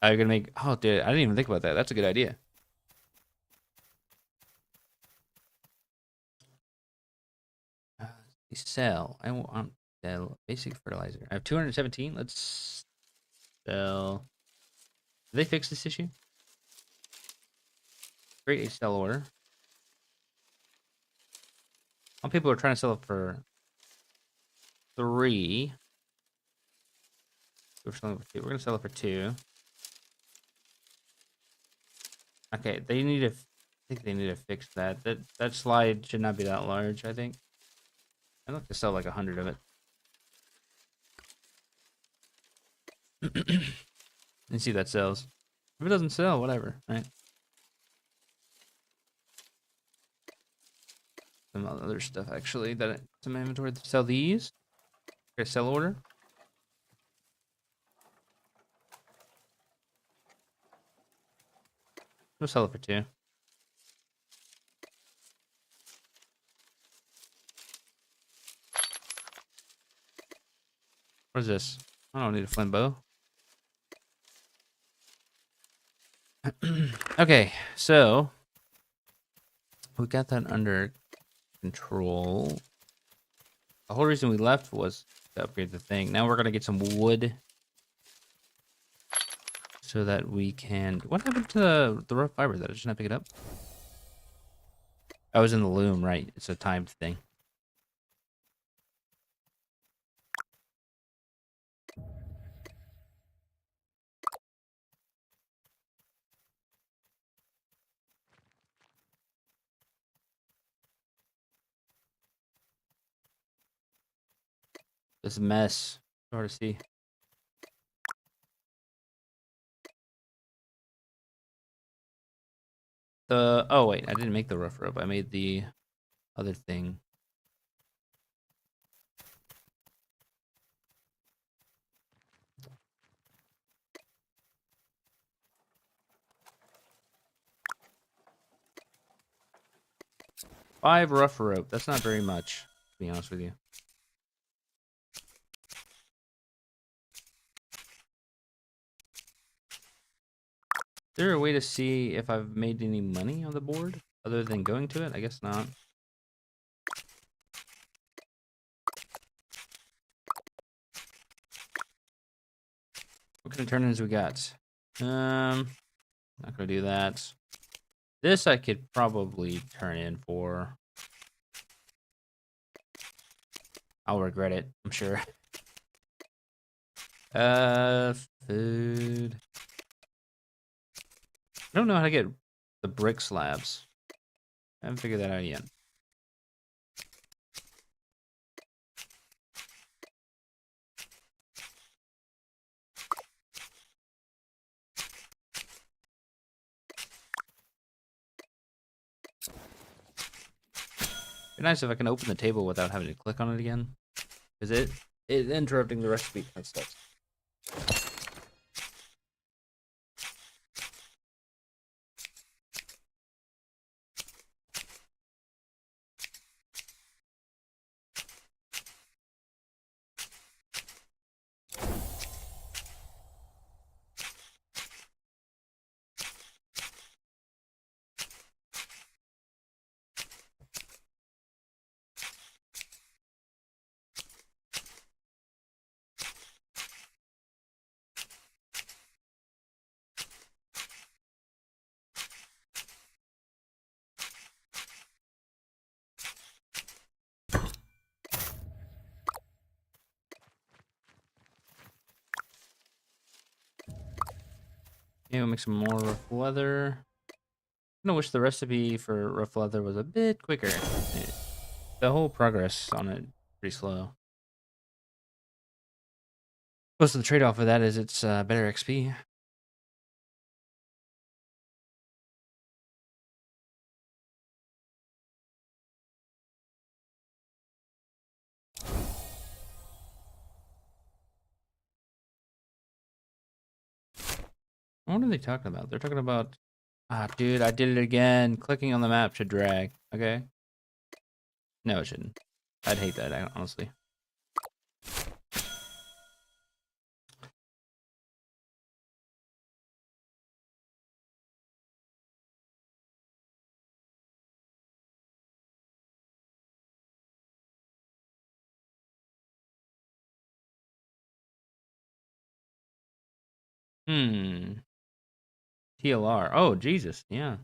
I'm gonna make... Oh, dude, I didn't even think about that. That's a good idea. Sell. I want sell basic fertilizer. I have 217. Let's sell... Did they fix this issue? Create a sell order. Some people are trying to sell it for 3. We're selling it for 2. We're gonna sell it for 2. Okay, they need to... I think they need to fix that. That slide should not be that large, I think. I'd like to sell like 100 of it. And see if that sells. If it doesn't sell, whatever, right? Some other stuff actually that some inventory to sell these. Okay, sell order. We'll sell it for 2. What is this? I don't need a flint bow. Okay, so we got that under control. The whole reason we left was to upgrade the thing. Now we're gonna get some wood so that we can... What happened to the rough fiber? Did I just not pick it up? I was in the loom, right? It's a timed thing. This mess. Hard to see. Oh wait, I didn't make the rough rope. I made the other thing. Five rough rope. That's not very much, to be honest with you. Is there a way to see if I've made any money on the board other than going to it? I guess not. What kind of turn-ins we got? Not gonna do that. This I could probably turn in for. I'll regret it, I'm sure. Food. I don't know how to get the brick slabs. I haven't figured that out yet. Be nice if I can open the table without having to click on it again. Because it interrupting the recipe kind of sucks. Maybe we'll make some more rough leather. I wish the recipe for rough leather was a bit quicker. The whole progress on it pretty slow. Most of the trade-off of that is it's better XP. What are they talking about? They're talking about... Ah, dude, I did it again. Clicking on the map should drag. Okay. No, it shouldn't. I'd hate that, honestly. TLR. Oh, Jesus. Yeah.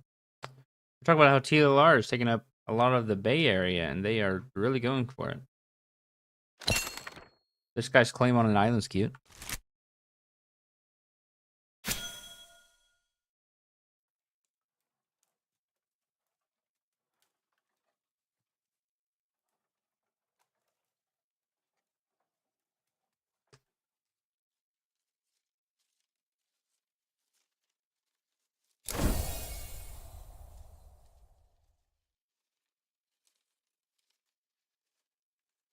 We're talking about how TLR is taking up a lot of the Bay Area, and they are really going for it. This guy's claim on an island's cute.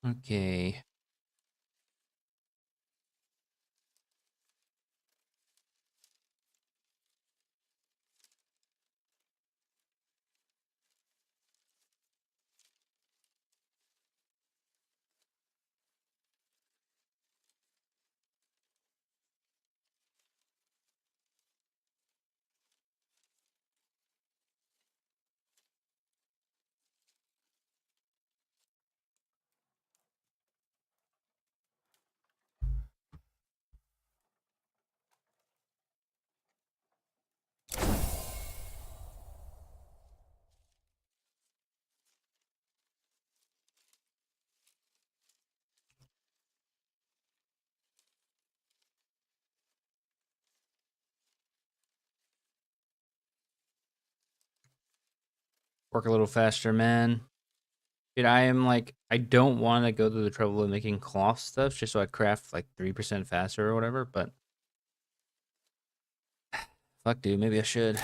Okay. Work a little faster, man. Dude, I am like, I don't want to go through the trouble of making cloth stuff just so I craft like 3% faster or whatever, but fuck, dude, maybe I should.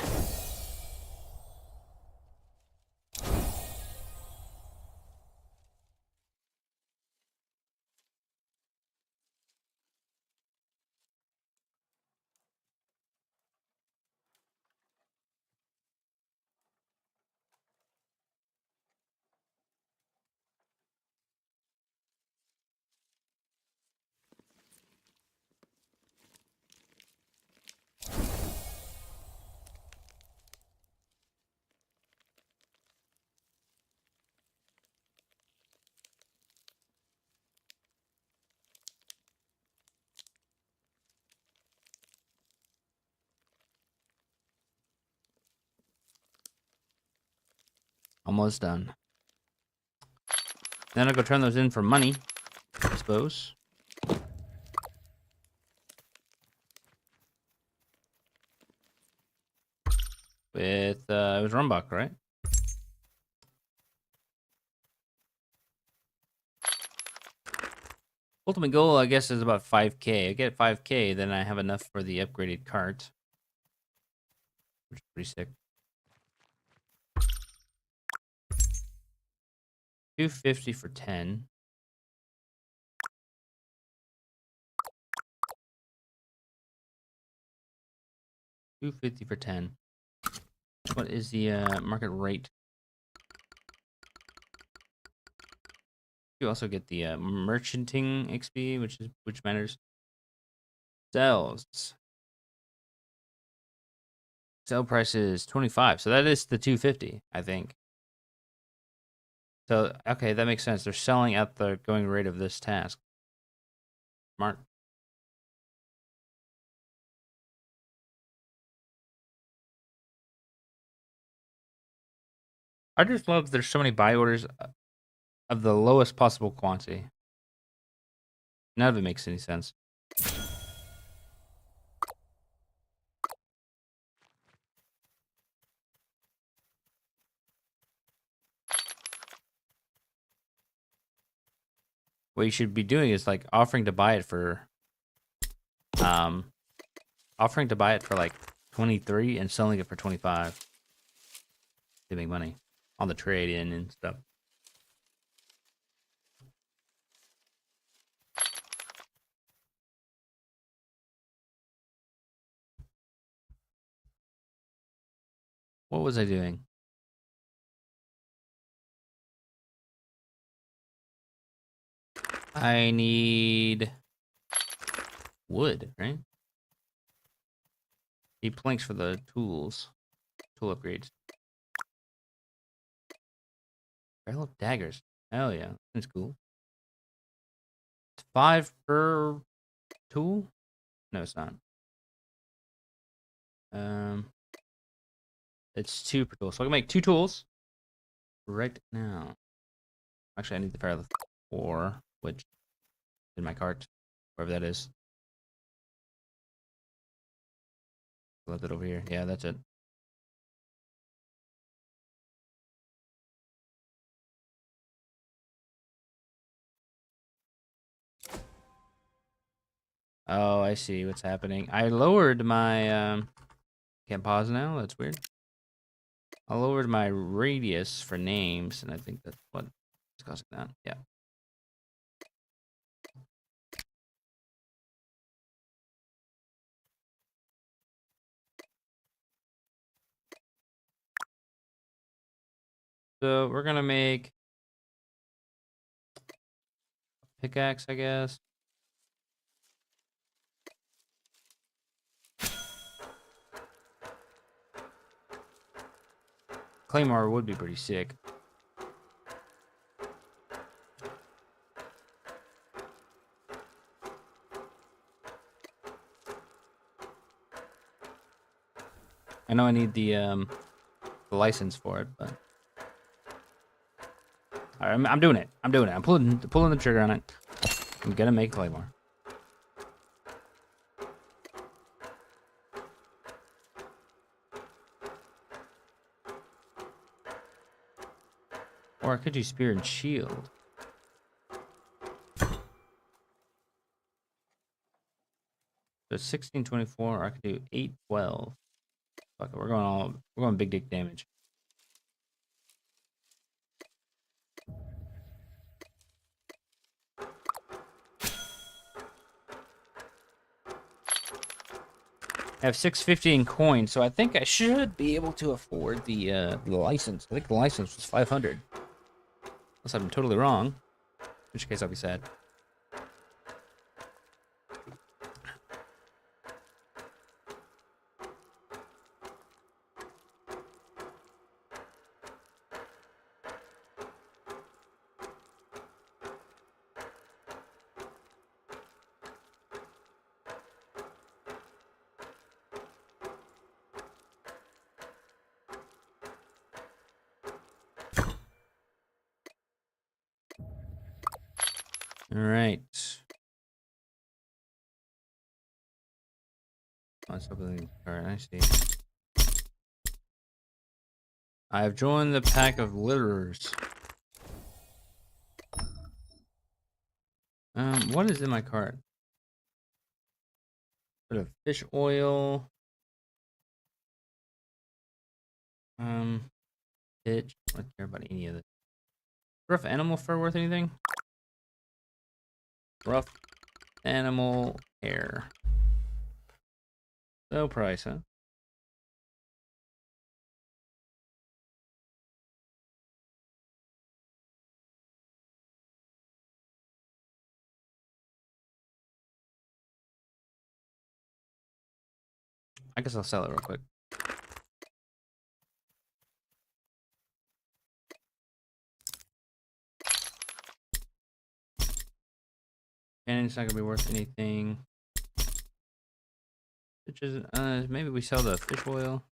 Almost done. Then I'll go turn those in for money, I suppose. With, it was Rumbach, right? Ultimate goal, I guess, is about 5k. I get 5k, then I have enough for the upgraded cart. Which is pretty sick. 250 for 10. $250 for 10. What is the market rate? You also get the merchanting XP, which matters. Sells. Sell price is 25. So that is the 250, I think. So okay, that makes sense. They're selling at the going rate of this task. Smart. I just love there's so many buy orders of the lowest possible quantity. None of it makes any sense. What you should be doing is like offering to buy it for like 23 and selling it for 25 to make money on the trade in and stuff. What was I doing? I need wood, right? Need planks for the tools. Tool upgrades. Barrel of daggers. Hell yeah. That's cool. It's 5 per tool? No, it's not. Um, it's 2 per tool. So I can make 2 tools right now. Actually, I need the barrel of 4, which is in my cart. Wherever that is. Left it over here. Yeah, that's it. Oh, I see what's happening. I lowered my can't pause now. That's weird. I lowered my radius for names, and I think that's what is causing that. Yeah. So we're gonna make a pickaxe, I guess. Claymore would be pretty sick. I know I need the license for it, but all right, I'm doing it. I'm doing it. I'm pulling the trigger on it. I'm gonna make Claymore. Or I could do spear and shield. So 1624, or I could do 812. Fuck it, we're going big dick damage. I have 650 in coins, so I think I should be able to afford the license. I think the license was 500. Unless I'm totally wrong. In which case I'll be sad. All right. Let's open the card. I see. I have joined the pack of litterers. What is in my cart? Bit of fish oil. Pitch. I don't care about any of this. Rough animal fur worth anything? Rough animal hair. No price, huh? I guess I'll sell it real quick. And it's not gonna be worth anything. Which is maybe we sell the fish oil.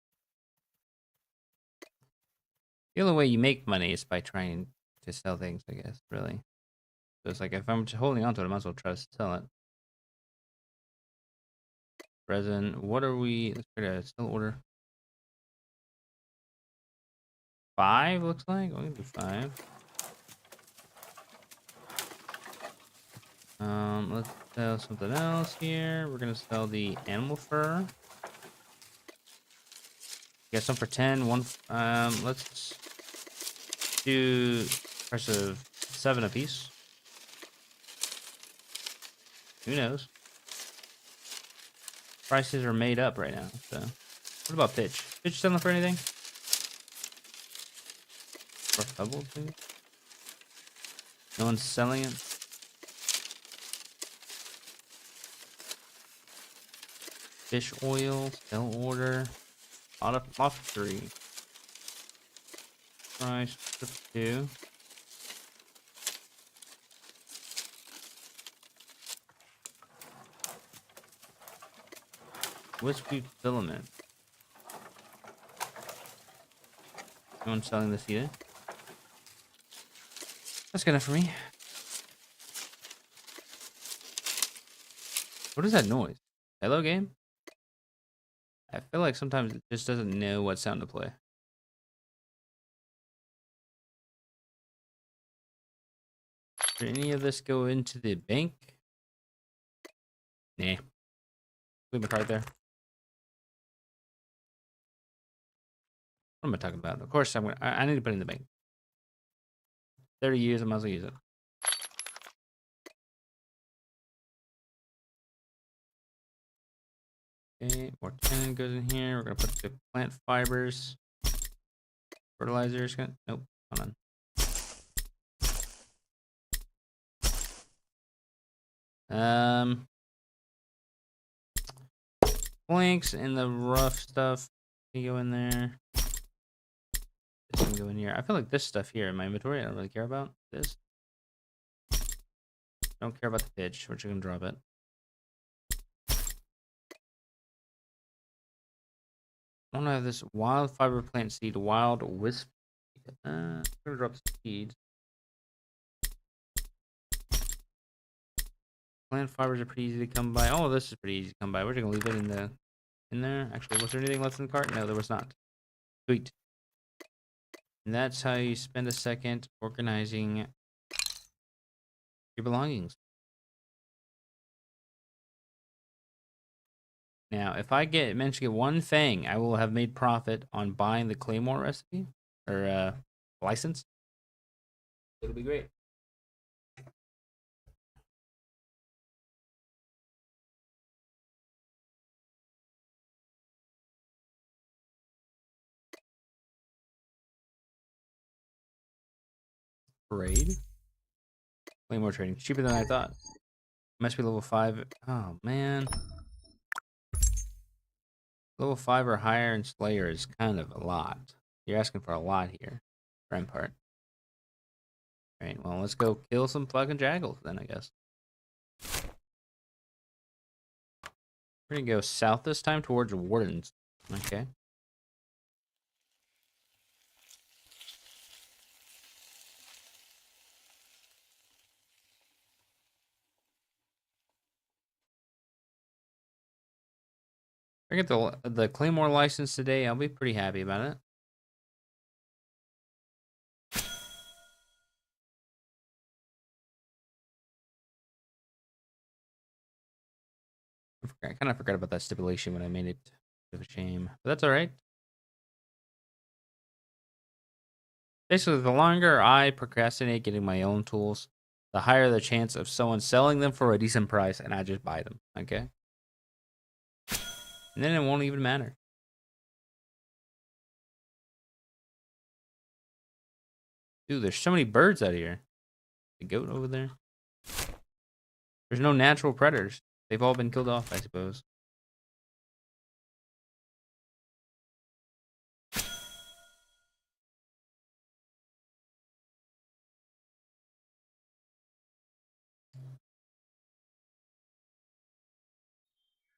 The only way you make money is by trying to sell things, I guess, really. So it's like if I'm holding on to it, I might as well try to sell it. Resin. What are we? Let's try to sell order. 5 looks like. We're gonna do 5. Let's sell something else here. We're gonna sell the animal fur. Get some for 10. Let's do price of 7 apiece. Who knows? Prices are made up right now. So, what about pitch? Pitch selling for anything? Or pebbles, maybe? No one's selling it. Fish oil, sell order. Lot of 3. Price of 2. Wispy filament. No one's selling this either. That's good enough for me. What is that noise? Hello, game? I feel like sometimes it just doesn't know what sound to play. Did any of this go into the bank? Nah. Leave my card there. What am I talking about? Of course, I need to put it in the bank. 30 years, I might as well use it. Okay, more 10 goes in here. We're gonna put the plant fibers. Fertilizers. Nope. Hold on. Planks and the rough stuff can go in there. This can go in here. I feel like this stuff here in my inventory, I don't really care about this. Don't care about the pitch. We're just gonna drop it. I want to have this wild fiber plant seed, wild wisp. I'm gonna drop seeds. Plant fibers are pretty easy to come by. Oh, this is pretty easy to come by. We're just gonna leave it in there. Actually, was there anything left in the cart? No, there was not. Sweet. And that's how you spend a second organizing your belongings. Now, if I manage to get one thing, I will have made profit on buying the Claymore recipe or license. It'll be great. Trade. Claymore trading cheaper than I thought. Must be level 5. Oh man. Level 5 or higher in Slayer is kind of a lot. You're asking for a lot here. Rampart. Alright, well, let's go kill some fucking jackals then, I guess. We're gonna go south this time towards Wardens. Okay. If I get the Claymore license today, I'll be pretty happy about it. I kind of forgot about that stipulation when I made it. Bit of a shame, but that's all right. Basically, the longer I procrastinate getting my own tools, the higher the chance of someone selling them for a decent price, and I just buy them. Okay, and then it won't even matter. Dude, there's so many birds out here. The goat over there. There's no natural predators. They've all been killed off, I suppose.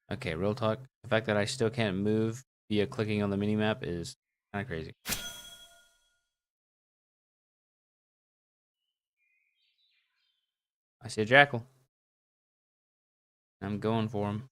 Okay, real talk. The fact that I still can't move via clicking on the minimap is kind of crazy. I see a jackal. I'm going for him.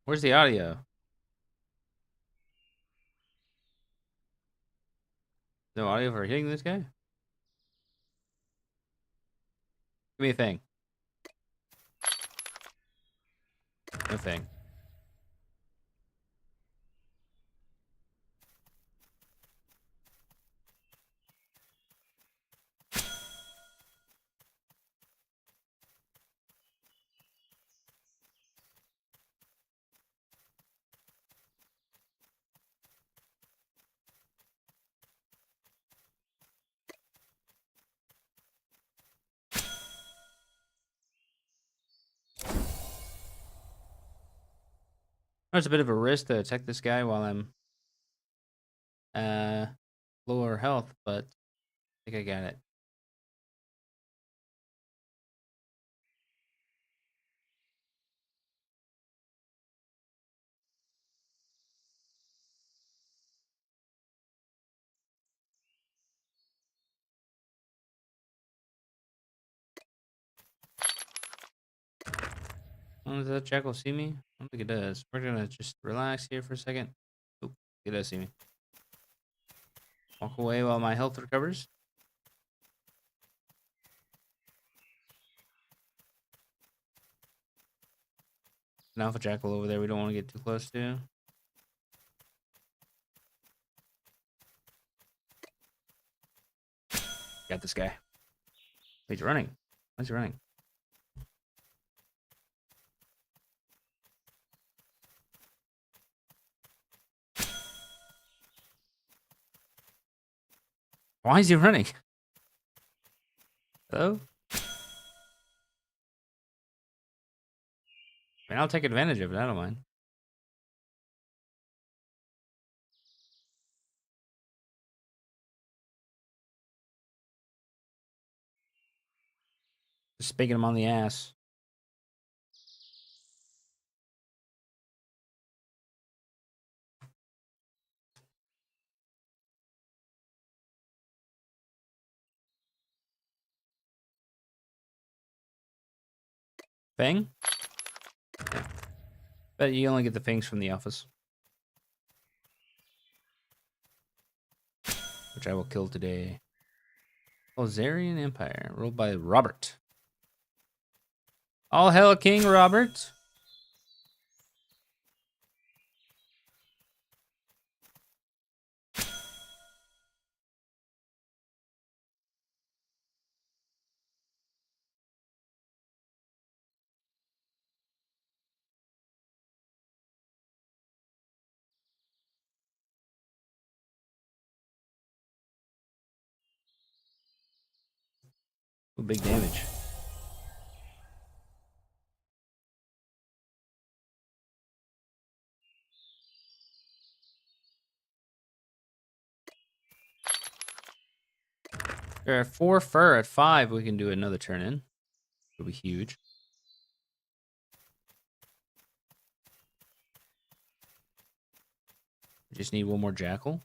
Where's the audio? No audio for hitting this guy? Give me a thing. No thing. It's a bit of a risk to attack this guy while I'm lower health, but I think I got it. Oh, does that jackal see me? I don't think it does. We're gonna just relax here for a second. Oop, it does see me. Walk away while my health recovers. An alpha jackal over there we don't want to get too close to. Got this guy. He's running. Why's he running? Why is he running? Hello? I mean, I'll take advantage of it. I don't mind. Just spanking him on the ass. Fang? Yeah. But you only get the fangs from the alphas. Which I will kill today. Ozarian Empire, ruled by Robert. All hail King Robert. Ooh, big damage. There are 4 fur at 5. We can do another turn in. It'll be huge. We just need one more jackal.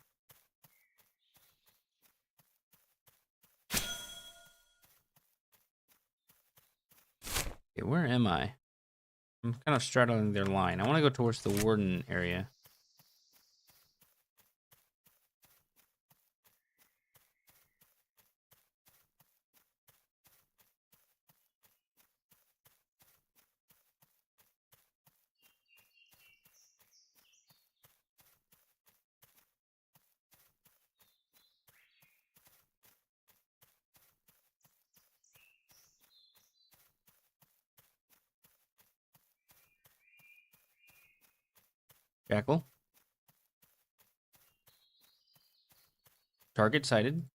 Okay, where am I? I'm kind of straddling their line. I want to go towards the warden area. Jackal. Target sighted.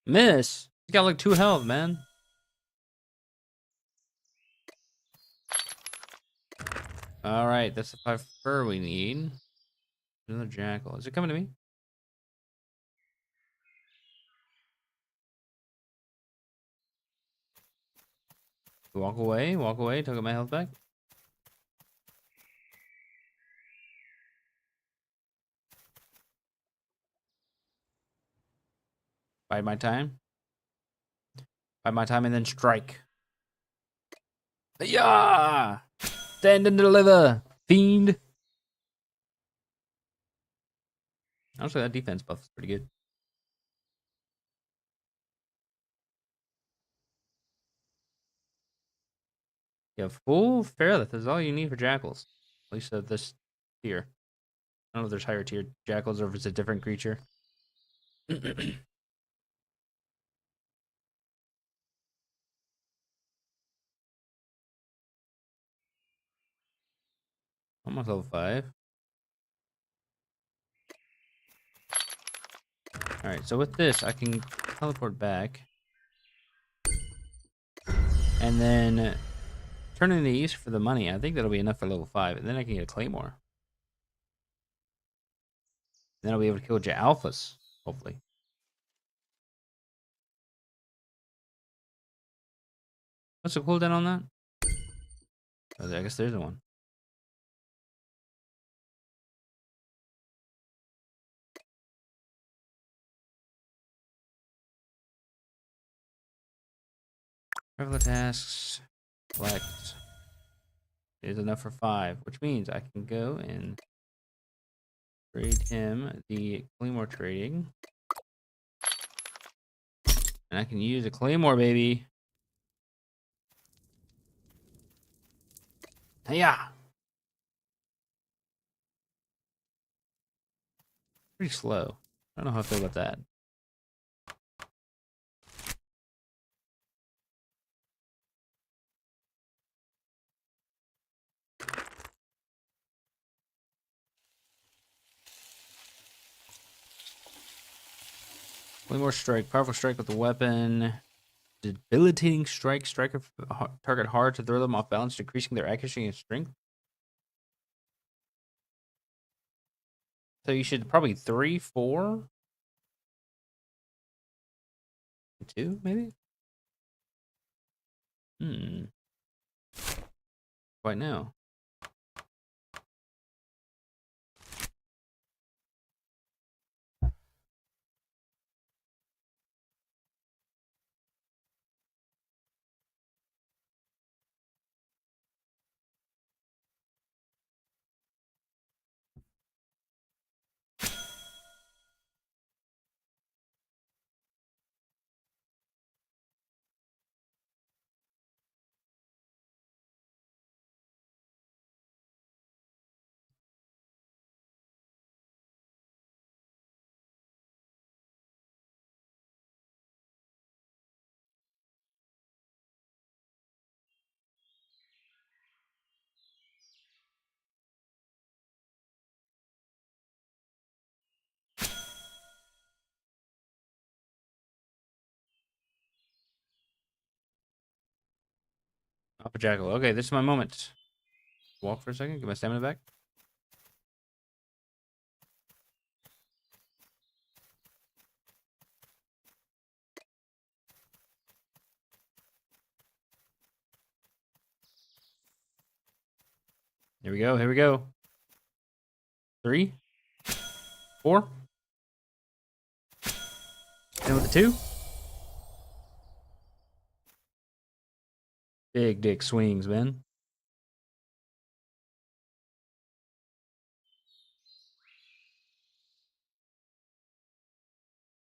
Miss. He's got like 2 health, man. All right, that's the 5 fur we need. Another jackal. Is it coming to me? Walk away, walk away. Took my health back. Bide my time. Bide my time and then strike. Yeah! Stand and deliver, fiend. Honestly, that defense buff is pretty good. You have full Fairlith is all you need for jackals. At least at this tier. I don't know if there's higher tier jackals or if it's a different creature. Almost level 5. Alright, so with this, I can teleport back. And then turn in the east for the money. I think that'll be enough for level 5. And then I can get a Claymore. Then I'll be able to kill Alphas, hopefully. What's the cooldown on that? Oh, I guess there's one. Regular tasks. Collect. Is enough for 5, which means I can go and trade him the Claymore trading. And I can use a Claymore, baby. Yeah. Pretty slow. I don't know how I feel about that. Claymore strike. Powerful strike with the weapon. Debilitating strike. Strike a target hard to throw them off balance, decreasing their accuracy and strength. So you should probably 3, 4, 2, maybe? Quite now. Off a jackal. Okay, this is my moment. Walk for a second. Get my stamina back. Here we go. Here we go. 3, 4. And with the 2. Big dick swings, man.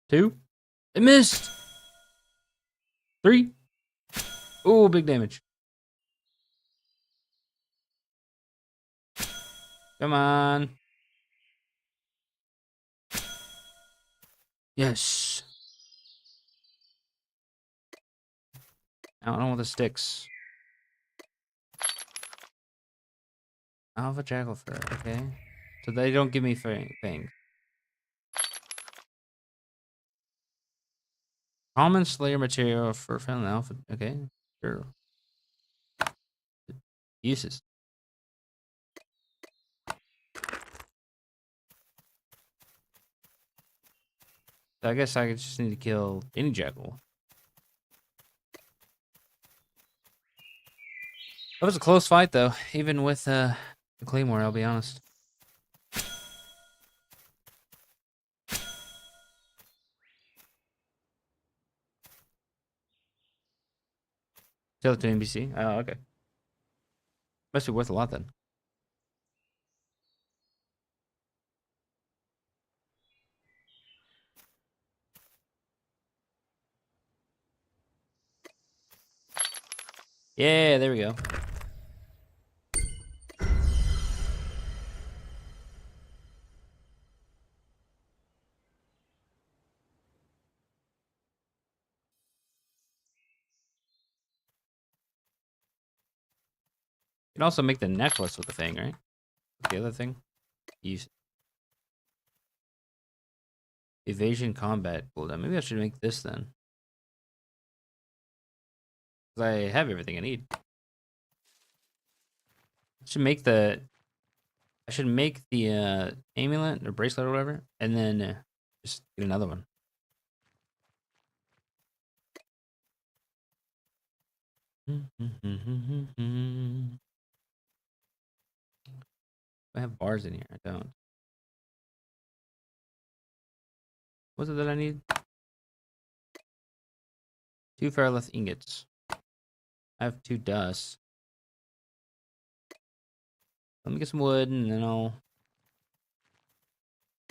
2. It missed. 3. Oh, big damage. Come on. Yes. I don't want the sticks. Alpha jackal fur. Okay. So they don't give me fangs. Common slayer material for found in alpha. Okay. Sure. Uses. So I guess I just need to kill any jackal. That was a close fight, though. Even with the claymore, I'll be honest. Sell it to NBC. Oh, okay. Must be worth a lot then. Yeah, there we go. You can also make the necklace with the thing, right? The other thing. Use evasion combat cooldown. Maybe I should make this then. Because I have everything I need. I should make the amulet or bracelet or whatever, and then just get another one. I have bars in here. I don't. What's it that I need? 2 ferrolith ingots. I have 2 dust. Let me get some wood, and then I'll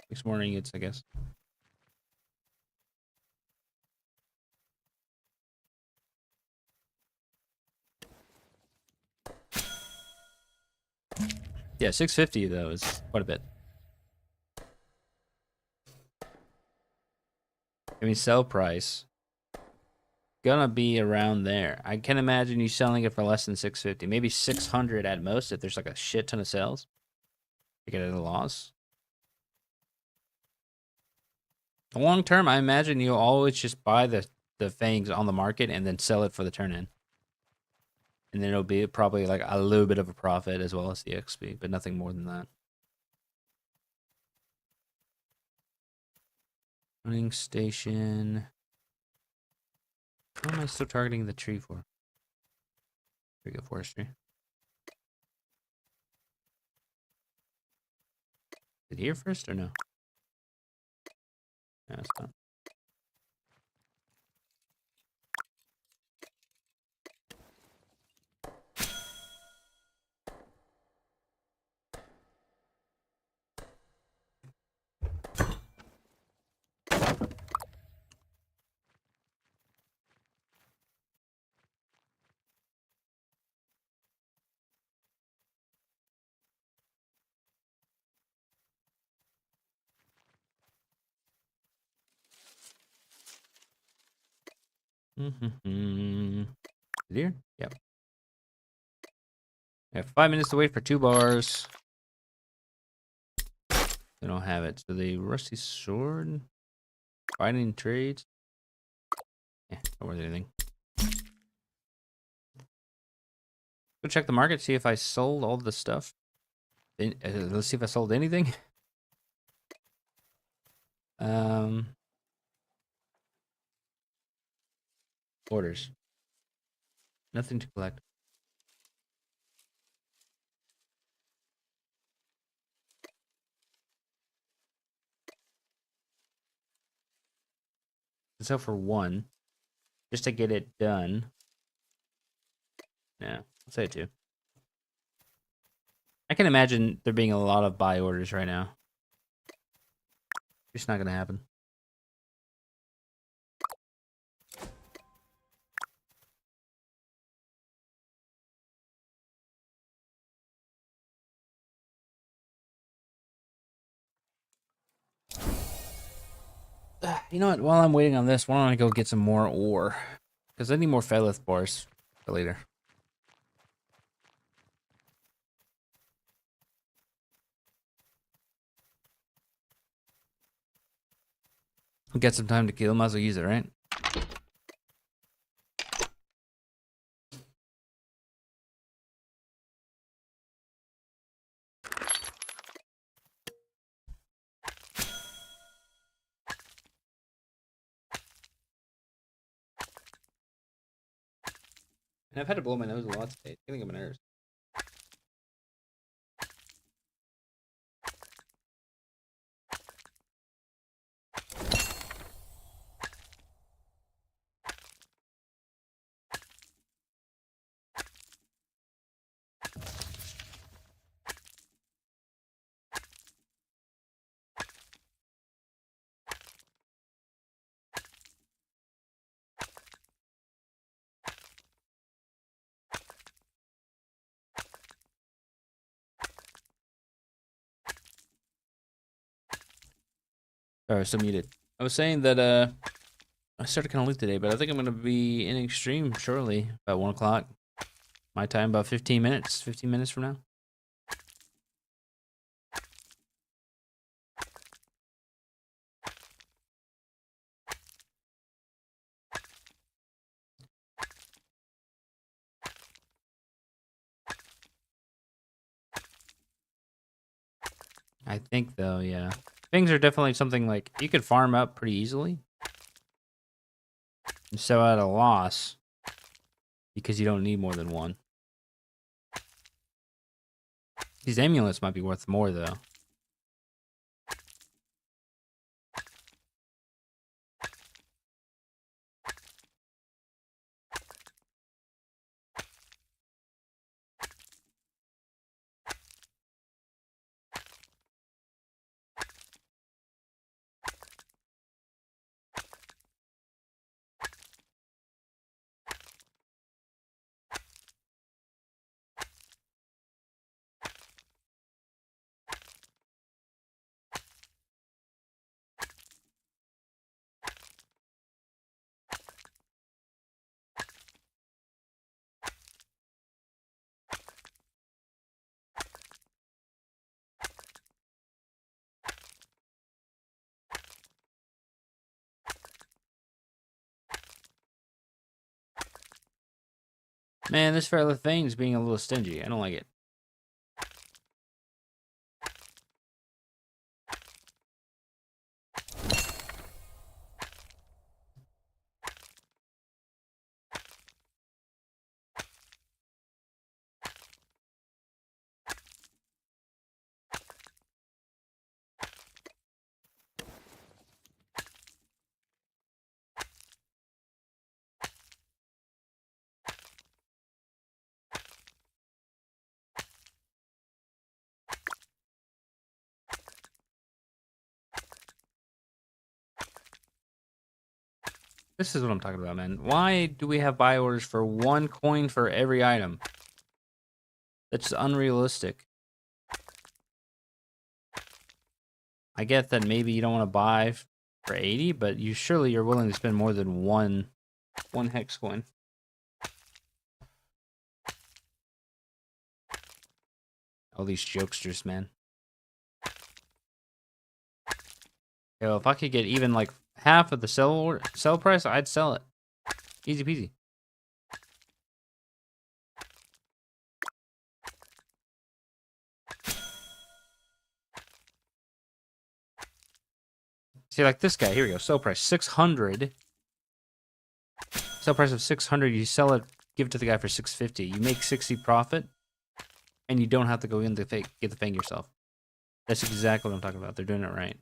make some more ingots, I guess. Yeah, 650 though is quite a bit. I mean, sell price gonna be around there. I can't imagine you selling it for less than 650. Maybe 600 at most if there's like a shit ton of sales. You get it at a loss. Long term, I imagine you'll always just buy the fangs on the market and then sell it for the turn in. And then it'll be probably like a little bit of a profit as well as the XP, but nothing more than that. Running station. What am I still targeting the tree for? Here we go, forestry. Is it here first or no? No, it's not. Is it here? Yep. I have 5 minutes to wait for 2 bars. They don't have it. So the rusty sword, fighting trades. Yeah, not worth anything. Go check the market, see if I sold all the stuff. Let's see if I sold anything. Orders. Nothing to collect. Sell for 1. Just to get it done. Yeah, I'll say 2. I can imagine there being a lot of buy orders right now. It's not gonna happen. You know what? While I'm waiting on this, why don't I go get some more ore? Because I need more Felith bars for later. We'll get some time to kill. Might as well use it, right? And I've had to blow my nose a lot today. It's getting on my nerves. Sorry, still muted. I was saying that I started kind of late today, but I think I'm gonna be in extreme shortly, about 1 o'clock. My time, about 15 minutes. 15 minutes from now. I think though, yeah. Things are definitely something like you could farm up pretty easily and sell at a loss because you don't need more than one. These amulets might be worth more though. Man, this Fairlethane's being a little stingy. I don't like it. This is what I'm talking about, man. Why do we have buy orders for 1 coin for every item? That's unrealistic. I get that maybe you don't want to buy for 80, but you're willing to spend more than one hex coin. All these jokesters, man. Yo, if I could get even like half of the sell price, I'd sell it. Easy peasy. See, like this guy. Here we go. Sell price 600. Sell price of 600. You sell it, give it to the guy for 650. You make 60 profit, and you don't have to go in to get the fang yourself. That's exactly what I'm talking about. They're doing it right.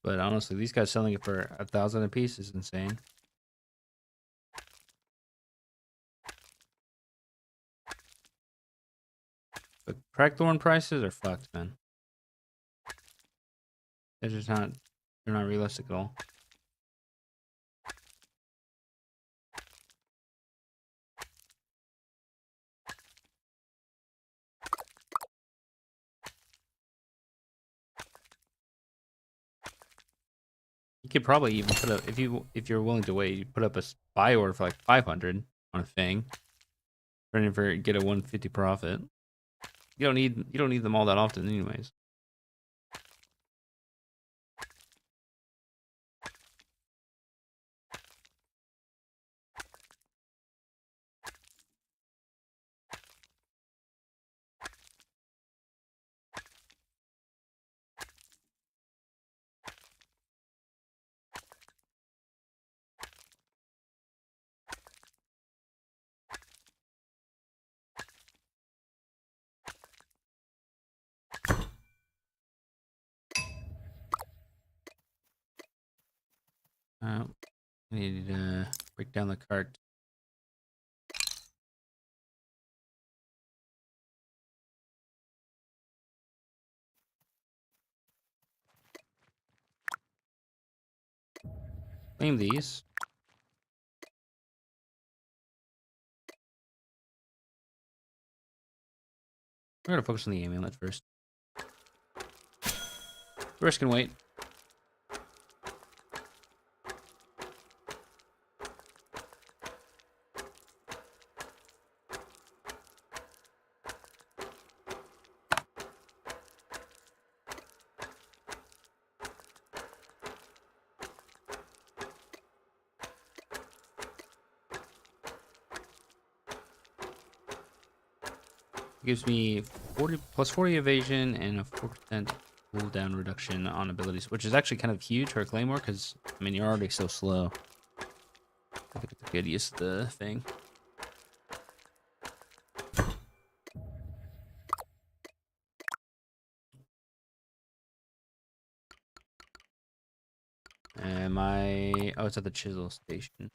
But honestly, these guys selling it for 1,000 a piece is insane. But Crackthorn prices are fucked, man. They're just not. They're not realistic at all. You could probably even put up if you're willing to wait. You put up a buy order for like 500 on a thing, ready for get a 150 profit. You don't need them all that often, anyways. I need to break down the cart. Claim these. We're gonna focus on the amulet first. The rest can wait. Gives me 40 plus 40 evasion and a 4% cooldown reduction on abilities, which is actually kind of huge for a claymore because I mean you're already so slow. I think it's a good use of the thing. Am I? Oh, it's at the chisel station.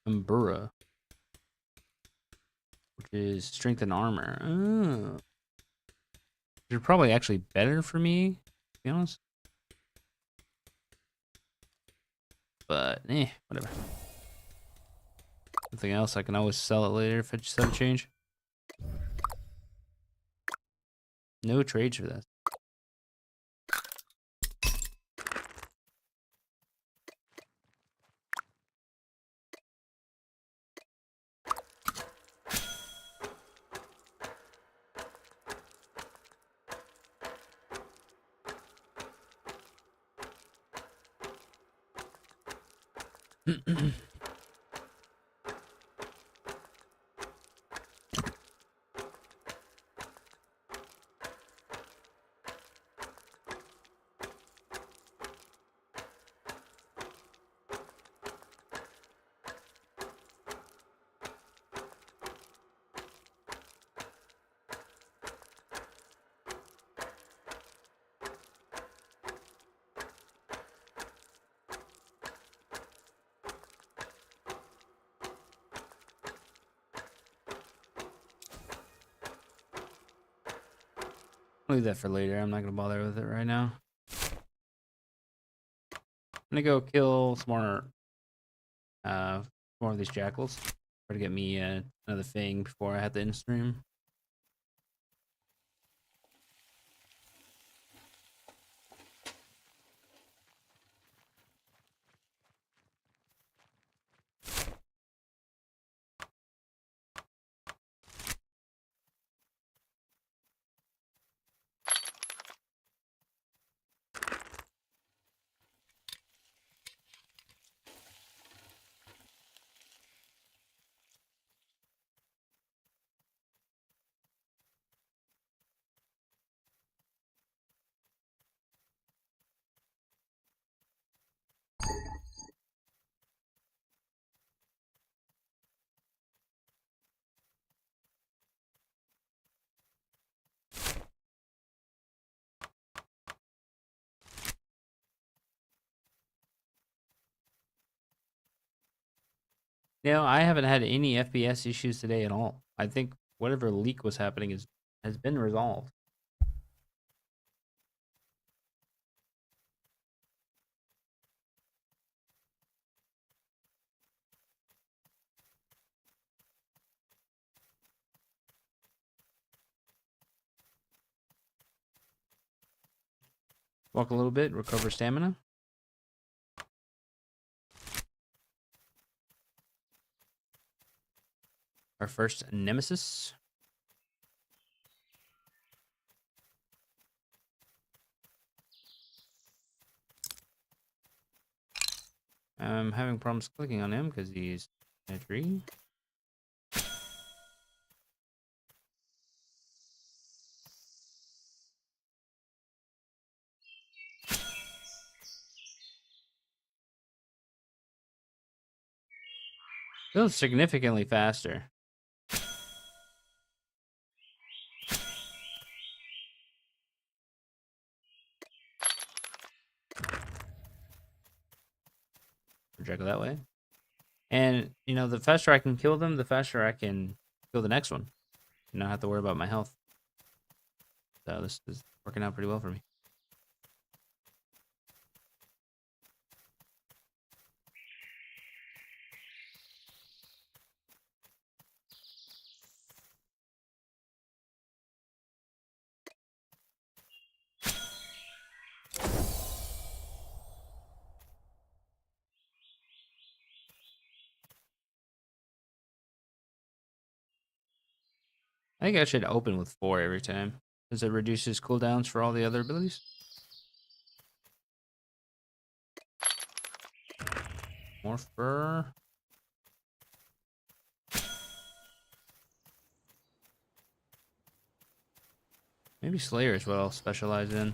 Umbura, which is strength and armor. Oh, which is probably actually better for me, to be honest. But whatever. Something else I can always sell it later if I just have a change. No trades for that. I'll leave that for later. I'm not gonna bother with it right now. I'm gonna go kill more of these jackals. Try to get me another thing before I have to end stream. I haven't had any FPS issues today at all. I think whatever leak was happening has been resolved. Walk a little bit, recover stamina. Our first nemesis. I'm having problems clicking on him because he's in a tree. Feels significantly faster. Project that way. And, you know, the faster I can kill them, the faster I can kill the next one. And not have to worry about my health. So this is working out pretty well for me. I think I should open with 4 every time, since it reduces cooldowns for all the other abilities. More fur. Maybe Slayer is what I'll specialize in.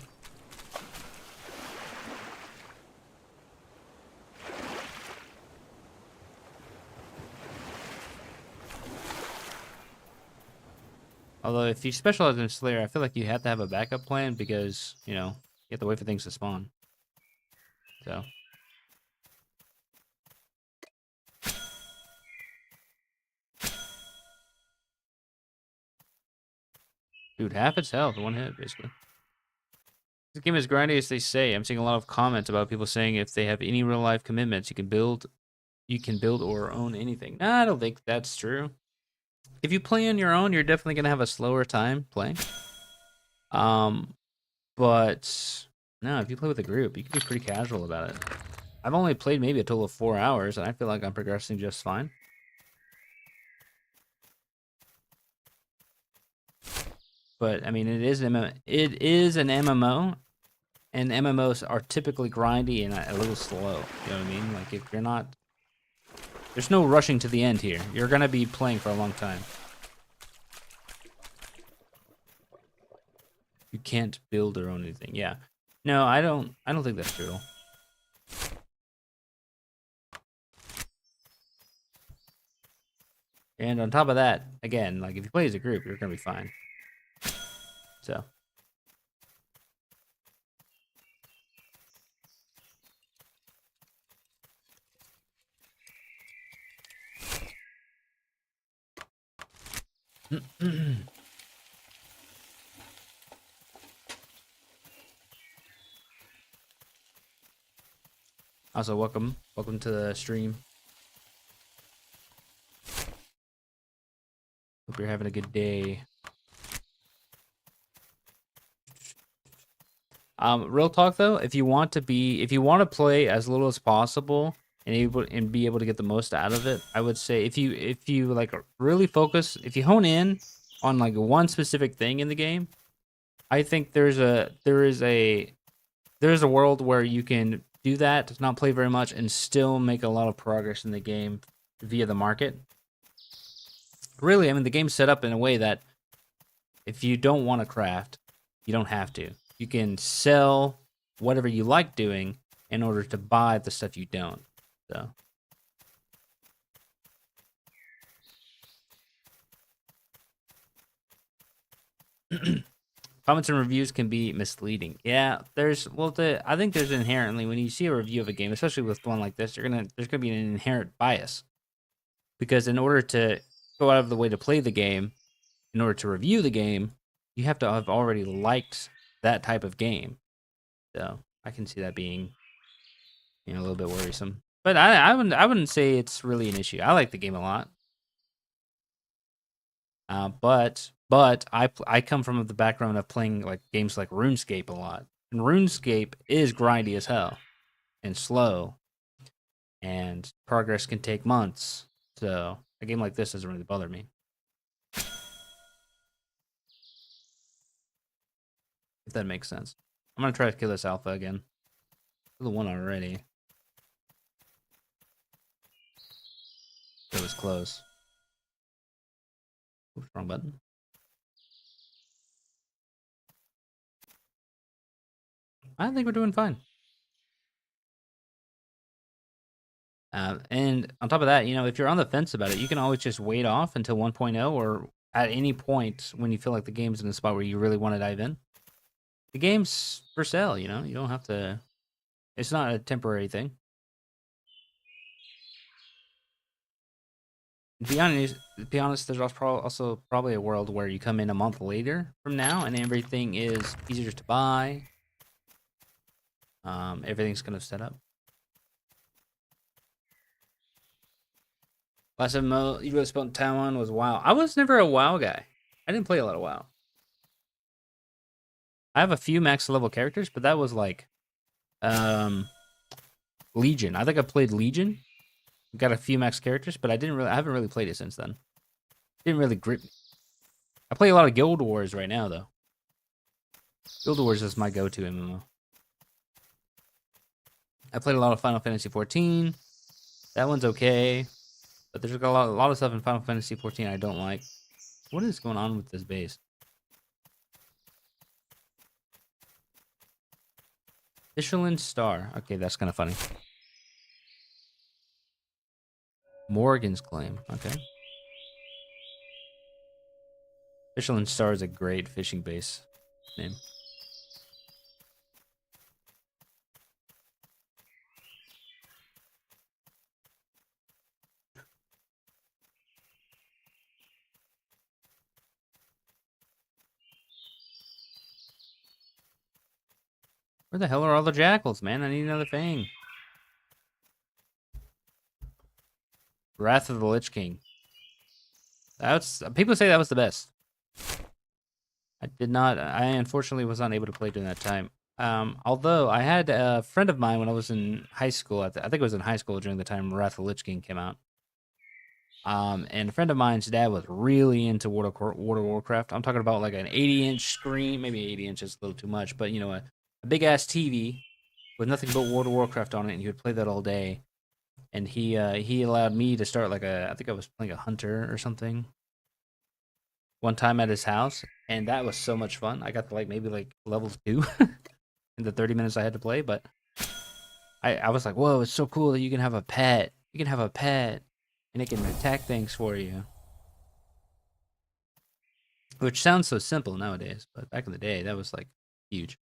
Although if you specialize in Slayer, I feel like you have to have a backup plan because, you know, you have to wait for things to spawn. So. Dude, half its health, 1 hit, basically. This game is grindy as they say. I'm seeing a lot of comments about people saying if they have any real life commitments, you can build or own anything. Nah, I don't think that's true. If you play on your own, you're definitely gonna have a slower time playing. But no, if you play with a group, you can be pretty casual about it. I've only played maybe a total of 4 hours, and I feel like I'm progressing just fine. But I mean, it is an MMO, and MMOs are typically grindy and a little slow. You know what I mean? Like if you're not, there's no rushing to the end here. You're gonna be playing for a long time. You can't build or own anything. Yeah. No, I don't think that's true. And on top of that, again, like if you play as a group, you're gonna be fine. So. Also, welcome to the stream. Hope you're having a good day. Real talk though, if you want to play as little as possible and be able to get the most out of it, I would say if you like really focus, if you hone in on like one specific thing in the game, I think there is a world where you can do that, not play very much, and still make a lot of progress in the game via the market. Really, I mean, the game's set up in a way that if you don't want to craft, you don't have to. You can sell whatever you like doing in order to buy the stuff you don't. So. Comments and reviews can be misleading. Yeah, I think there's inherently, when you see a review of a game, especially with one like this, there's gonna be an inherent bias. Because in order to go out of the way to play the game, in order to review the game, you have to have already liked that type of game. So I can see that being, you know, a little bit worrisome. But I wouldn't say it's really an issue. I like the game a lot. But I come from the background of playing like games like RuneScape a lot. And RuneScape is grindy as hell and slow, and progress can take months. So a game like this doesn't really bother me. If that makes sense. I'm gonna try to kill this alpha again. The one already. It was close. Oops, wrong button. I think we're doing fine. And on top of that, if you're on the fence about it, you can always just wait off until 1.0 or at any point when you feel like the game's in a spot where you really want to dive in. The game's for sale, you don't have to. It's not a temporary thing. To be honest, there's also probably a world where you come in a month later from now and everything is easier to buy. Everything's kind of set up. Last time you really spent time on was WoW. I was never a WoW guy. I didn't play a lot of WoW. I have a few max level characters, but that was like Legion. I think I played Legion. Got a few max characters, but I haven't really played it since then. Didn't really grip me. I play a lot of Guild Wars right now though. Guild Wars is my go-to MMO. I played a lot of Final Fantasy 14. That one's okay. But there's a lot of stuff in Final Fantasy 14 I don't like. What is going on with this base? Michelin Star. Okay, that's kind of funny. Morgan's Claim. Okay. Michelin Star is a great fishing base name. Where the hell are all the jackals, man? I need another thing. Wrath of the Lich King. People say that was the best. I unfortunately was not able to play during that time. Although I had a friend of mine when I was in high school. I think it was in high school during the time Wrath of the Lich King came out. And a friend of mine's dad was really into World of Warcraft. I'm talking about like an 80-inch screen, maybe 80 inches, a little too much, but a big ass TV with nothing but World of Warcraft on it, and he would play that all day. And he allowed me to start I think I was playing a hunter or something one time at his house, and that was so much fun. I got to maybe level 2 in the 30 minutes I had to play, but I was like, whoa, it's so cool that you can have a pet. You can have a pet, and it can attack things for you. Which sounds so simple nowadays, but back in the day, that was huge.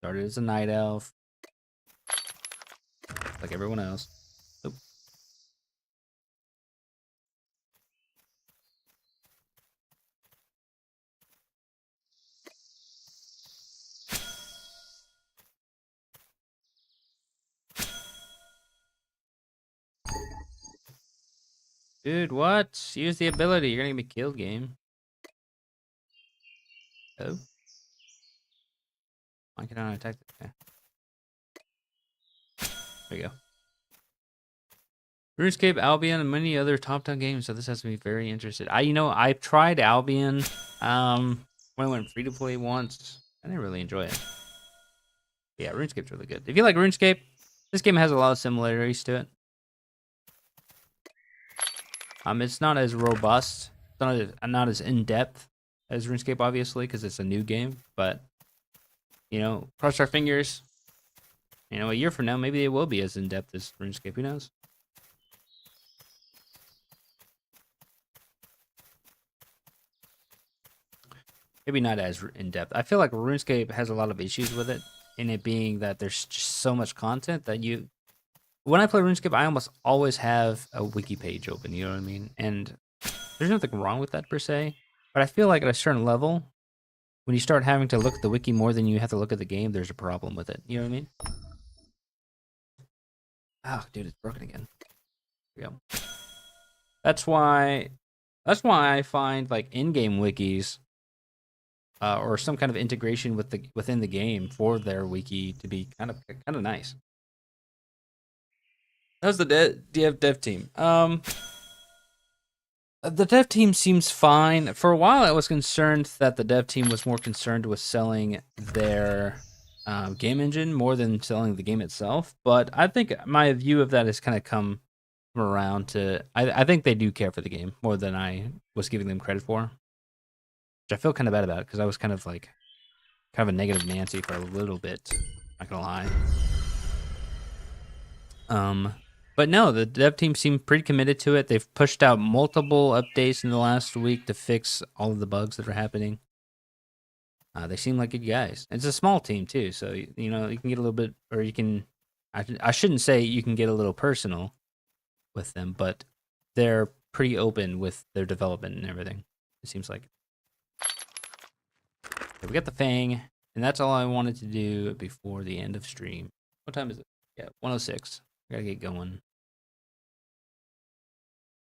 Started as a night elf, like everyone else. Oop. Dude, what? Use the ability. You're gonna get me killed, game. Oh. Why can I attack this guy? There we go. RuneScape, Albion, and many other top-down games, so this has me very interested. I've tried Albion when I went free-to-play once. I didn't really enjoy it. Yeah, RuneScape's really good. If you like RuneScape, this game has a lot of similarities to it. It's not as robust. It's not as in-depth as RuneScape, obviously, because it's a new game. But, cross our fingers. A year from now, maybe it will be as in-depth as RuneScape. Who knows? Maybe not as in-depth. I feel like RuneScape has a lot of issues with it, in it being that there's just so much content that when I play RuneScape, I almost always have a wiki page open, you know what I mean? And there's nothing wrong with that per se, but I feel like at a certain level, when you start having to look at the wiki more than you have to look at the game, there's a problem with it. You know what I mean? Oh, dude, it's broken again. Here we go. That's why. That's why I find like in-game wikis or some kind of integration with the within the game for their wiki to be kind of nice. How's the dev team? The dev team seems fine. For a while, I was concerned that the dev team was more concerned with selling their game engine more than selling the game itself. But I think my view of that has kind of come around to I think they do care for the game more than I was giving them credit for, which I feel kind of bad about because I was kind of a negative Nancy for a little bit. Not gonna lie. Um, but no, the dev team seemed pretty committed to it. They've pushed out multiple updates in the last week to fix all of the bugs that are happening. They seem like good guys. It's a small team too, so you know you can get a little bit, or you can. I shouldn't say you can get a little personal with them, but they're pretty open with their development and everything. It seems like. Okay, we got the Fang, and that's all I wanted to do before the end of stream. What time is it? Yeah, 106. Gotta get going.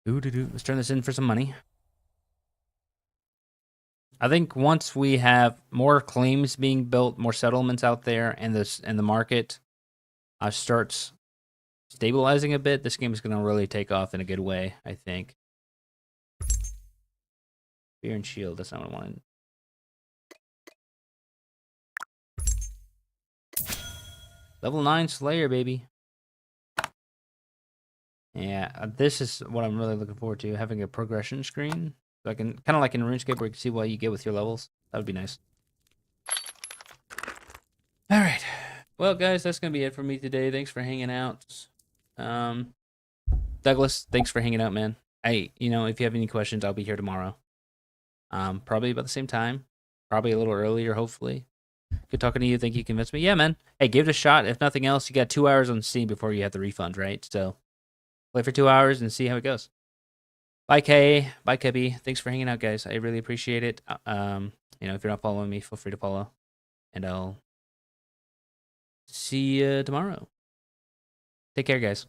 Let's turn this in for some money. I think once we have more claims being built, more settlements out there, and the market starts stabilizing a bit, this game is going to really take off in a good way. I think. Fear and Shield. That's not what I wanted. Level 9 Slayer, baby. Yeah, this is what I'm really looking forward to, having a progression screen. So I can, kind of like in RuneScape where you can see what you get with your levels. That would be nice. All right. Well, guys, that's going to be it for me today. Thanks for hanging out. Douglas, thanks for hanging out, man. Hey, if you have any questions, I'll be here tomorrow. Probably about the same time. Probably a little earlier, hopefully. Good talking to you. Think you convinced me. Yeah, man. Hey, give it a shot. If nothing else, you got 2 hours on Steam before you have the refund, right? So play for 2 hours and see how it goes. Bye, Kay. Bye, Kebby. Thanks for hanging out, guys. I really appreciate it. If you're not following me, feel free to follow. And I'll see you tomorrow. Take care, guys.